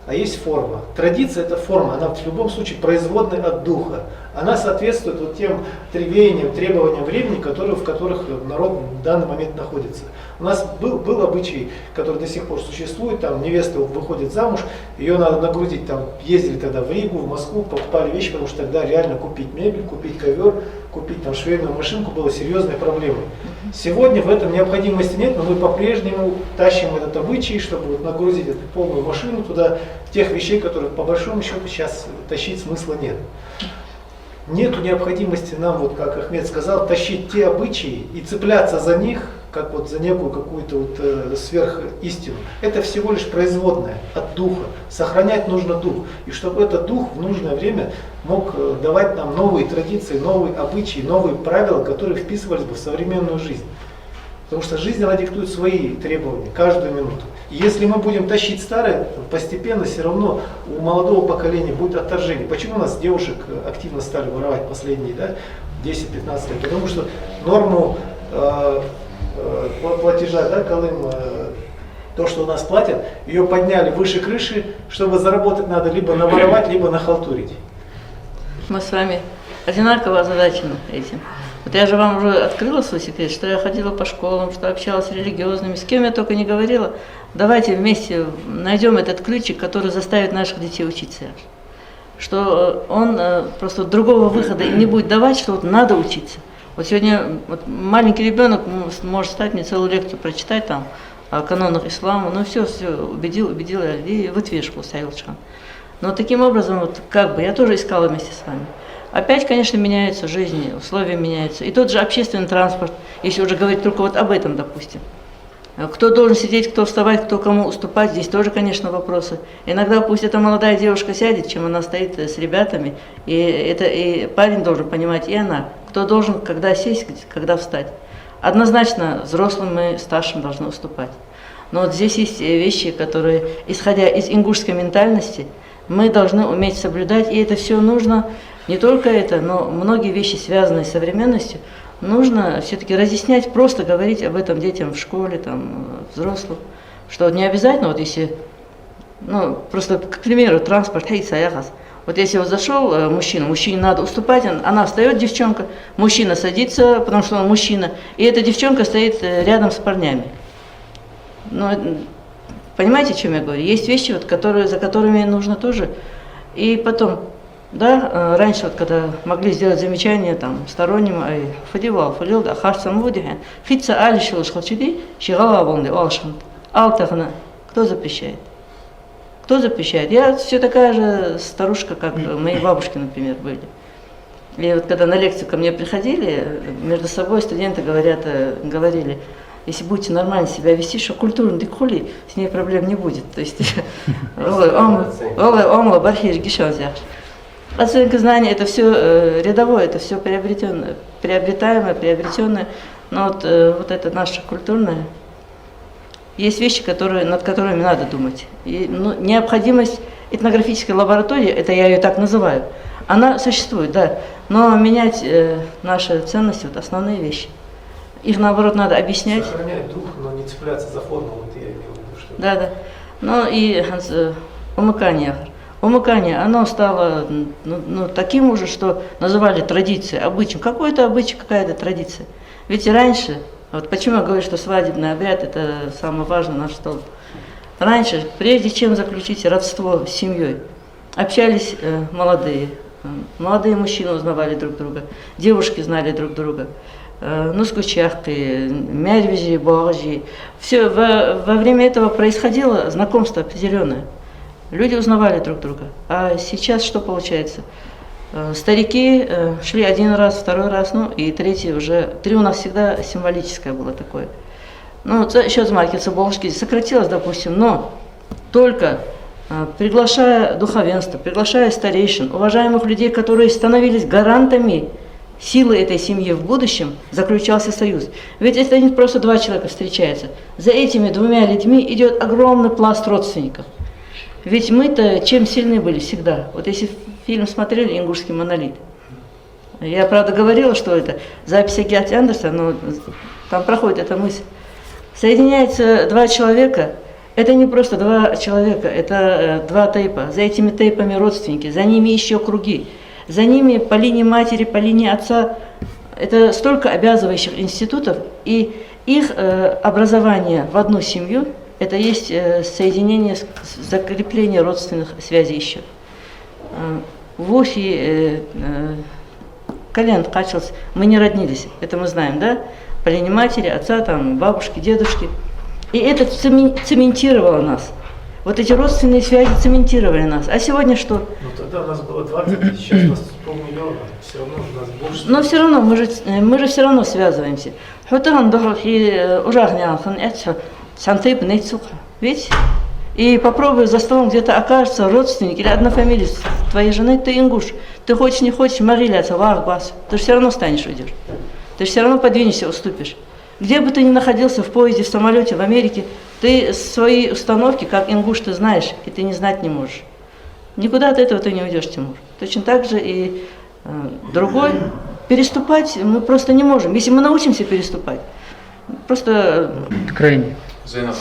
Speaker 3: а есть форма. Традиция – это форма, она в любом случае производная от духа. Она соответствует вот тем веяниям, требованиям времени, в которых народ в данный момент находится. У нас был обычай, который до сих пор существует, там невеста выходит замуж, ее надо нагрузить, там ездили тогда в Ригу, в Москву, покупали вещи, потому что тогда реально купить мебель, купить ковер, купить там швейную машинку было серьезной проблемой. Сегодня в этом необходимости нет, но мы по-прежнему тащим этот обычай, чтобы вот нагрузить эту полную машину туда, тех вещей, которые по большому счету сейчас тащить смысла нет. Нету необходимости нам, вот как Ахмед сказал, тащить те обычаи и цепляться за них, как вот за некую какую-то вот сверхистину. Это всего лишь производное от духа. Сохранять нужно дух. И чтобы этот дух в нужное время мог давать нам новые традиции, новые обычаи, новые правила, которые вписывались бы в современную жизнь. Потому что жизнь, она диктует свои требования каждую минуту. И если мы будем тащить старое, постепенно все равно у молодого поколения будет отторжение. Почему у нас девушек активно стали воровать последние 10-15 лет? Потому что норму платежа, Колым, то, что у нас платят, ее подняли выше крыши, чтобы заработать надо либо наворовать, либо нахалтурить.
Speaker 1: Мы с вами одинаково озадачены этим. Вот я же вам уже открыла свой секрет, что я ходила по школам, что общалась с религиозными, с кем я только не говорила. Давайте вместе найдем этот ключик, который заставит наших детей учиться. Что он просто другого выхода им не будет давать, что вот надо учиться. Вот сегодня вот маленький ребенок может стать мне целую лекцию прочитать там о канонах ислама, ну все, убедил, и в отвешку Саилчан. Но таким образом, вот как бы, я тоже искала вместе с вами. Опять, конечно, меняются жизни, условия меняются. И тот же общественный транспорт, если уже говорить только вот об этом, допустим. Кто должен сидеть, кто вставать, кто кому уступать, здесь тоже, конечно, вопросы. Иногда пусть эта молодая девушка сядет, чем она стоит с ребятами, и парень должен понимать, и она, кто должен когда сесть, когда встать. Однозначно взрослым и старшим должны уступать. Но вот здесь есть вещи, которые, исходя из ингушской ментальности, мы должны уметь соблюдать, и это все нужно, не только это, но многие вещи, связанные с современностью, нужно все-таки разъяснять, просто говорить об этом детям в школе, там, взрослым, что не обязательно, вот если, ну, просто, к примеру, транспорт, вот если вот зашел мужчине надо уступать, она встает, девчонка, мужчина садится, потому что он мужчина, и эта девчонка стоит рядом с парнями. Ну, понимаете, о чем я говорю? Есть вещи, вот, за которыми нужно тоже. И потом, да, раньше, вот, когда могли сделать замечание там, сторонним, кто запрещает? Кто запрещает? Я все такая же старушка, как мои бабушки, например, были. И вот когда на лекцию ко мне приходили, между собой студенты говорили, если будете нормально себя вести, что культурно деколи, с ней проблем не будет. То есть, оценка знаний, это все рядовое, это все приобретаемое, приобретенное. Но вот это наше культурное. Есть вещи, над которыми надо думать. И, необходимость этнографической лаборатории, это я ее так называю, она существует, да. Но менять наши ценности, вот основные вещи. Их, наоборот, надо объяснять.
Speaker 3: Сохранять дух, но не цепляться за форму, вот я имею в виду, что...
Speaker 1: Да. Ну и умыкание. Умыкание, оно стало таким уже, что называли традицией, обычаем. Какой-то обычай, какая-то традиция. Ведь и раньше, вот почему я говорю, что свадебный обряд – это самое важное наш столб. Раньше, прежде чем заключить родство с семьей, общались молодые мужчины узнавали друг друга, девушки знали друг друга. Нускучахты, мярвежи, боғажи. Все, во время этого происходило знакомство определенное. Люди узнавали друг друга. А сейчас что получается? Старики шли один раз, второй раз, и третий уже. 3 у нас всегда символическое было такое. Еще маркетса боғажки сократилось, допустим, но только приглашая духовенство, приглашая старейшин, уважаемых людей, которые становились гарантами силы этой семьи в будущем, заключался союз. Ведь это не просто 2 человека встречаются. За этими 2 людьми идет огромный пласт родственников. Ведь мы-то чем сильны были всегда. Вот если фильм смотрели «Ингушский монолит», я, правда, говорила, что это запись Герти Андерса, но там проходит эта мысль. Соединяется 2 человека, это не просто 2 человека, это 2 тейпа. За этими тейпами родственники, за ними еще круги. За ними по линии матери, по линии отца, это столько обязывающих институтов, и их образование в одну семью, это есть соединение, закрепление родственных связей еще. В Уфе Колян Качелс, мы не роднились, это мы знаем, да? По линии матери, отца, там, бабушки, дедушки. И это цементировало нас. Вот эти родственные связи цементировали нас. А сегодня что?
Speaker 3: Тогда у нас было 20, сейчас у нас 500 000, все равно у нас больше.
Speaker 1: Но все равно, мы же все равно связываемся. Хутаган дохи урагнян хан эцо санты бнейцукра. Видите? И попробуй за столом где-то окажется родственник или однофамилец твоей жены, ты ингуш. Ты хочешь, не хочешь, могиляться, вах, бас. Ты же все равно станешь, уйдешь. Ты же все равно подвинешься, уступишь. Где бы ты ни находился, в поезде, в самолете, в Америке, ты свои установки, как ингуш, ты знаешь, и ты не знать не можешь. Никуда от этого ты не уйдешь, Тимур. Точно так же и другой. Переступать мы просто не можем. Если мы научимся переступать, просто...
Speaker 4: Крайне.
Speaker 8: Зейнаб,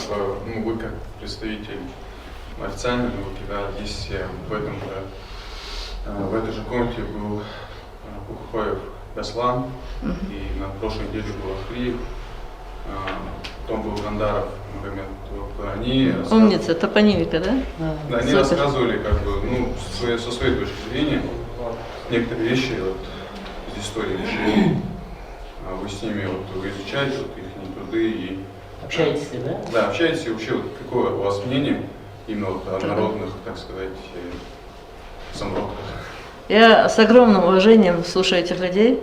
Speaker 8: ну, вы как представитель официальной науки, да, здесь в этой же комнате был Кукухоев Гаслан, и на прошлой неделе был Ахриев, потом был Гандаров Магомед. Вот они
Speaker 1: Умница, топонимика, да?
Speaker 8: Да, они
Speaker 1: Супер.
Speaker 8: рассказывали, как бы, ну, со своей точки зрения, некоторые вещи вот, из истории решений. Вы с ними вот, вы изучаете вот, их труды и
Speaker 2: Общаетесь ли, да?
Speaker 8: да, общаетесь, и вообще вот, какое у вас мнение именно вот, о народных, так сказать, самородках?
Speaker 1: Я с огромным уважением слушаю этих людей.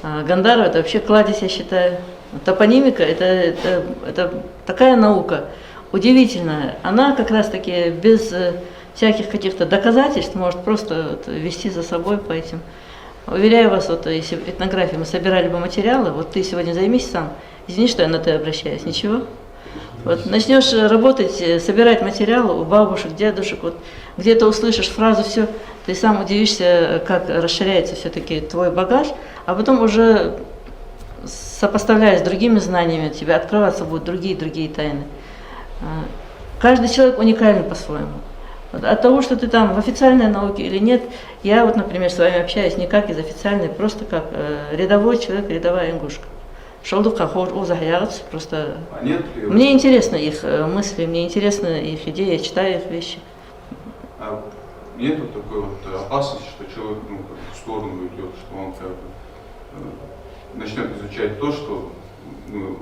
Speaker 1: Гандаров — это вообще кладезь, я считаю. Топонимика — это такая наука удивительная. Она как раз-таки без всяких каких-то доказательств может просто вот, вести за собой по этим. Уверяю вас, вот если в этнографии мы собирали бы материалы, вот ты сегодня займись сам. Извини, что я на «ты» обращаюсь, ничего. Вот начнешь работать, собирать материалы у бабушек, дедушек, вот где-то услышишь фразу, все, ты сам удивишься, как расширяется все-таки твой багаж, а потом уже сопоставляя с другими знаниями, тебе открываться будут другие тайны. Каждый человек уникален по-своему. Вот от того, что ты там в официальной науке или нет, я вот, например, с вами общаюсь не как из официальной, просто как рядовой человек, рядовая ингушка. Просто
Speaker 8: А нет ли,
Speaker 1: мне интересны их мысли, мне интересны их идеи, я читаю их вещи.
Speaker 8: а нет вот такой вот опасности, что человек ну, как бы в сторону идет, что он как бы начнет изучать то, что, ну,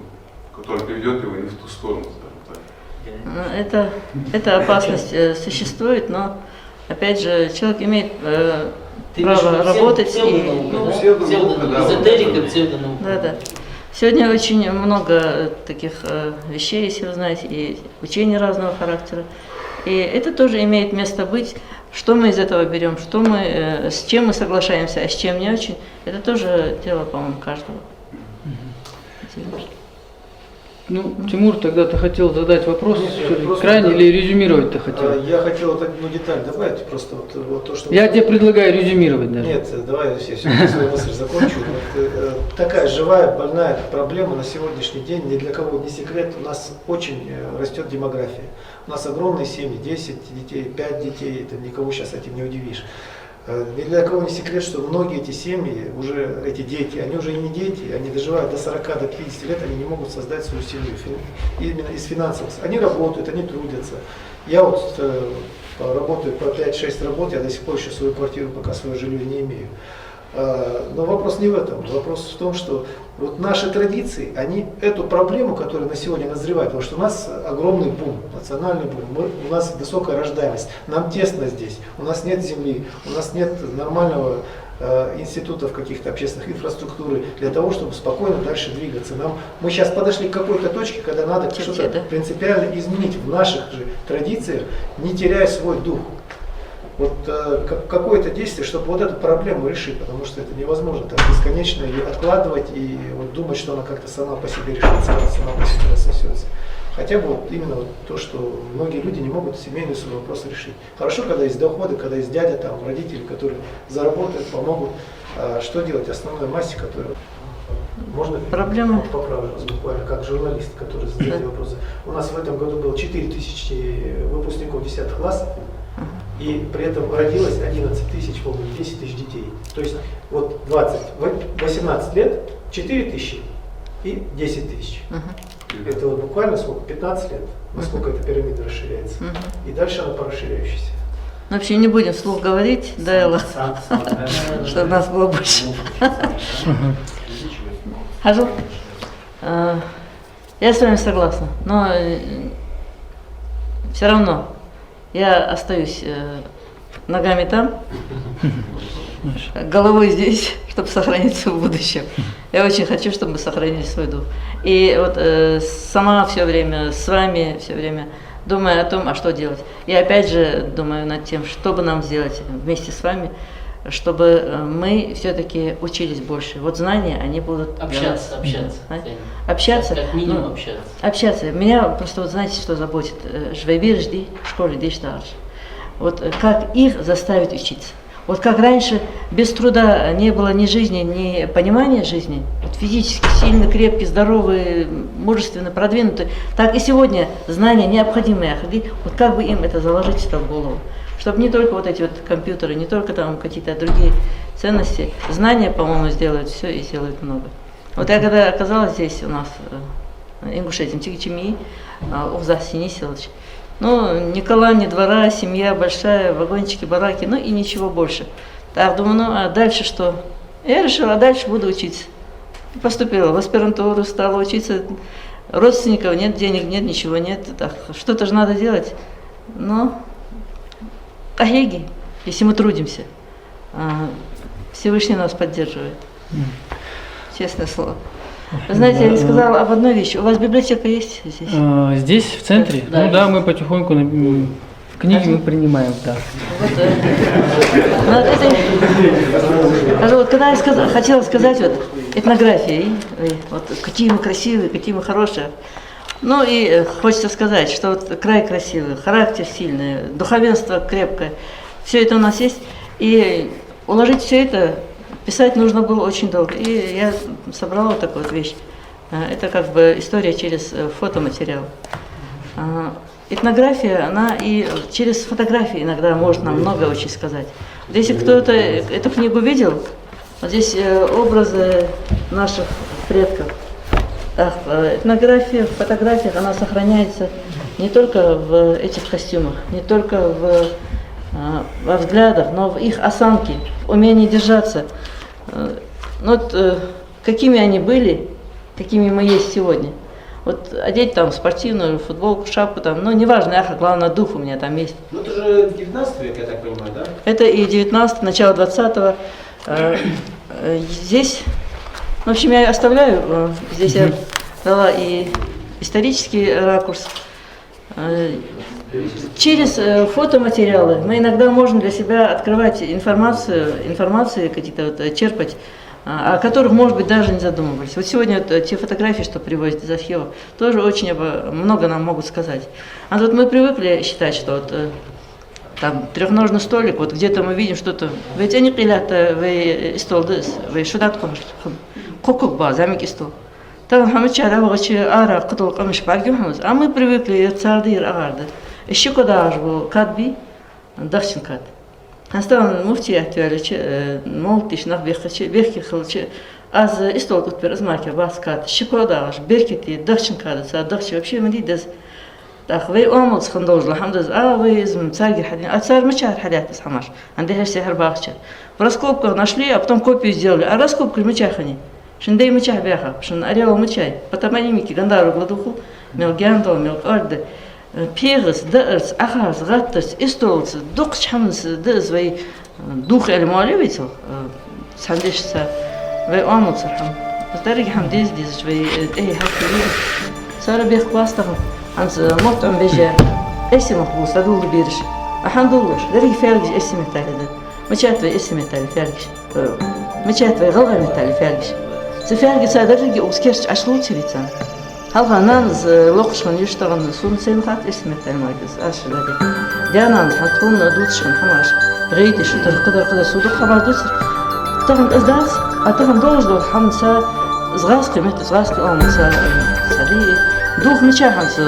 Speaker 8: которое приведет его не в ту сторону, скажем так.
Speaker 1: Эта опасность существует, но опять же человек имеет
Speaker 2: Ты имеешь в
Speaker 1: право
Speaker 2: виду
Speaker 1: работать
Speaker 2: псевдонаука,
Speaker 8: Ну,
Speaker 2: да?
Speaker 8: псевдонаука, да,
Speaker 2: Эзотерика,
Speaker 8: вот это.
Speaker 2: псевдонаука.
Speaker 1: Да. Сегодня очень много таких вещей, если вы знаете, и учений разного характера. И это тоже имеет место быть. Что мы из этого берем, что мы, с чем мы соглашаемся, а с чем не очень, это тоже дело, по-моему, каждого.
Speaker 4: Ну, Тимур, тогда ты хотел задать вопрос,
Speaker 3: просто
Speaker 4: крайне
Speaker 3: да.
Speaker 4: или резюмировать ты хотел?
Speaker 3: Я хотел вот одну деталь добавить, просто вот то, что...
Speaker 4: Я тебе предлагаю резюмировать даже.
Speaker 3: Нет, давай я все-таки свою мысль закончу. Вот, такая живая, больная проблема на сегодняшний день, ни для кого не секрет, у нас очень растет демография. У нас огромные семьи, 10 детей, 5 детей, это никого сейчас этим не удивишь. Ни для кого не секрет, что многие эти семьи, уже эти дети, они уже и не дети, они доживают до 40, до 50 лет, они не могут создать свою семью, именно из финансовых. Они работают, они трудятся. Я вот работаю по 5-6 работ, я до сих пор еще свою квартиру, пока свое жилье не имею. Но вопрос не в этом, вопрос в том, что вот наши традиции, они эту проблему, которая на сегодня назревает, потому что у нас огромный бум, национальный бум, у нас высокая рождаемость, нам тесно здесь, у нас нет земли, у нас нет нормального институтов каких-то общественных инфраструктуры для того, чтобы спокойно дальше двигаться. Мы сейчас подошли к какой-то точке, когда надо что-то принципиально изменить в наших же традициях, не теряя свой дух. Вот какое-то действие, чтобы вот эту проблему решить, потому что это невозможно так бесконечно ее откладывать и вот думать, что она как-то сама по себе решится, сама по себе рассосется. Хотя бы вот именно вот то, что многие люди не могут семейный свой вопрос решить. Хорошо, когда есть доходы, когда есть дядя, там, родители, которые заработают, помогут. А что делать основной массе, которая... Можно
Speaker 1: Проблема.
Speaker 3: Поправлю вас буквально, как журналист, который задает вопросы. У нас в этом году было 4000 выпускников 10 классов, и при этом родилось 11 тысяч, по-моему, 10 тысяч детей. То есть вот 18 лет, 4 тысячи и 10 тысяч. Это вот буквально сколько? 15 лет, насколько эта пирамида расширяется. И дальше она по расширяющейся.
Speaker 1: Ну, вообще не будем вслух говорить, да, Элла, чтобы нас было больше. Хажу. Я с вами согласна, но все равно я остаюсь ногами там. головой здесь, чтобы сохраниться в будущем. Я очень хочу, чтобы мы сохранили свой дух. И вот сама все время с вами, все время думаю о том, а что делать. И опять же думаю над тем, что бы нам сделать вместе с вами, чтобы мы все-таки учились больше. Вот знания, они будут...
Speaker 2: Общаться.
Speaker 1: Общаться.
Speaker 2: Как минимум
Speaker 1: Ну,
Speaker 2: общаться.
Speaker 1: Общаться. Меня просто, вот знаете, что заботит? Жвейбир жди, в школе дишь дальше. Вот как их заставить учиться. Вот как раньше без труда не было ни жизни, ни понимания жизни, вот физически сильно, крепкие, здоровые, мужественно продвинутые, так и сегодня знания необходимые, вот как бы им это заложить в голову. Чтобы не только вот эти вот компьютеры, не только там какие-то другие ценности, знания, по-моему, сделают все и сделают много. Вот я когда оказалась здесь у нас, Ингушетия, Тигичеми, Ухзас Синисилович, ну, ни кола, ни двора, семья большая, вагончики, бараки, ну и ничего больше. Так, думаю, ну а дальше что? Я решила, а дальше буду учиться. Поступила в аспирантуру, стала учиться. Родственников нет, денег нет, ничего нет. Так, что-то же надо делать. Но, ахеги, если мы трудимся, Всевышний нас поддерживает. Честное слово. Вы знаете, я не сказала об одной вещи. У вас библиотека есть здесь?
Speaker 4: Здесь, в центре?
Speaker 2: Да,
Speaker 4: Ну да,
Speaker 2: есть.
Speaker 4: мы потихоньку книги мы принимаем, да.
Speaker 1: Вот когда я хотела сказать вот этнография, вот какие мы красивые, какие мы хорошие. Ну и хочется сказать, что вот край красивый, характер сильный, духовенство крепкое. Все это у нас есть. И уложить все это писать нужно было очень долго. И я собрала вот такую вот вещь. Это как бы история через фотоматериал. Этнография, она и через фотографии иногда может нам много очень сказать. Вот если кто-то эту книгу видел, вот здесь образы наших предков. Так, этнография, в фотографиях она сохраняется не только в этих костюмах, не только во взглядах, но в их осанке, в умении держаться. Вот какими они были, какими мы есть сегодня. Вот одеть там спортивную футболку, шапку там, ну неважно, ах, главное дух у меня там есть.
Speaker 6: Ну это же 19 век, я так понимаю, да?
Speaker 1: Это и 19, начало 20-го. Здесь, в общем, я оставляю, здесь я дала и исторический ракурс. Через фотоматериалы мы иногда можем для себя открывать информацию какие-то вот, черпать, о которых, может быть, даже не задумывались. Вот сегодня вот, те фотографии, что привозят из архивов, тоже очень много нам могут сказать. А тут мы привыкли считать, что вот, там трехножный столик, вот где-то мы видим что-то. Ведь они килята в стол, в шудат кокок ба, замик стол. Там хамыча вообще ара катол камыш багюхмус. А мы привыкли цардир агарды. Еще куда аж был кадби, дахчинкат. Астан муфти актуаличи, молтиш нах бехки хлчи. Аз истол тут перезмаки баскат. Шикода аж беркити дахчинкат, дахчи вообще мдидес. Так, вы омут схандоз лахамдаз, а вы из царгир хадин, а царь мачар халят самаш. Анде херси харбахча. В раскопках нашли, а потом копию сделали. А раскопки мачахани. Шиндей мачах бяха, шин ареал мачай. Потоманимики гандару гладуху, мел гяндал, мел орды. Пегас, дэрс, ахас, гаттас, истолц, дукч хамс, дэ свои дух или молевицу, сандешься, вы омут сархам. Старый хамдез дез, вы хакили. Сара бех кластахам. Анс мохтам беже эсимах бу садул бирш. Ахандулаш, дэрги фялгиш эсимах талида. Мачатвай эсимах тали фялгиш. Мачатвай галга метали фялгиш. Зефялги садырги ускерч ашлу цивицан. Халганан локшхан юштаган сун сенхат эсимах тали маркес ашлади. Дианан хатхун дутшхан хамаш. Гейти шутар кыдар судук хамар дутсар. Таган издас, а таган долждол хамса згаски мет згаски омса сади. Дух мечаханс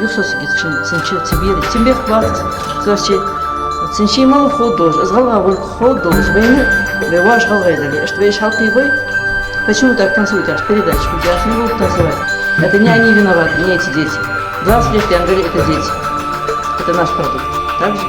Speaker 1: юхсосги цинчи цибири цимбех бац зачи цинчи мал ходож азгала вол ходож бейны беваш галгайдали что вещь халкивой. Почему так танцуют аж передачи, я не буду танцевать. Это не они виноваты, не эти дети. 20 лет я говорю, это дети. Это наш продукт. Так же?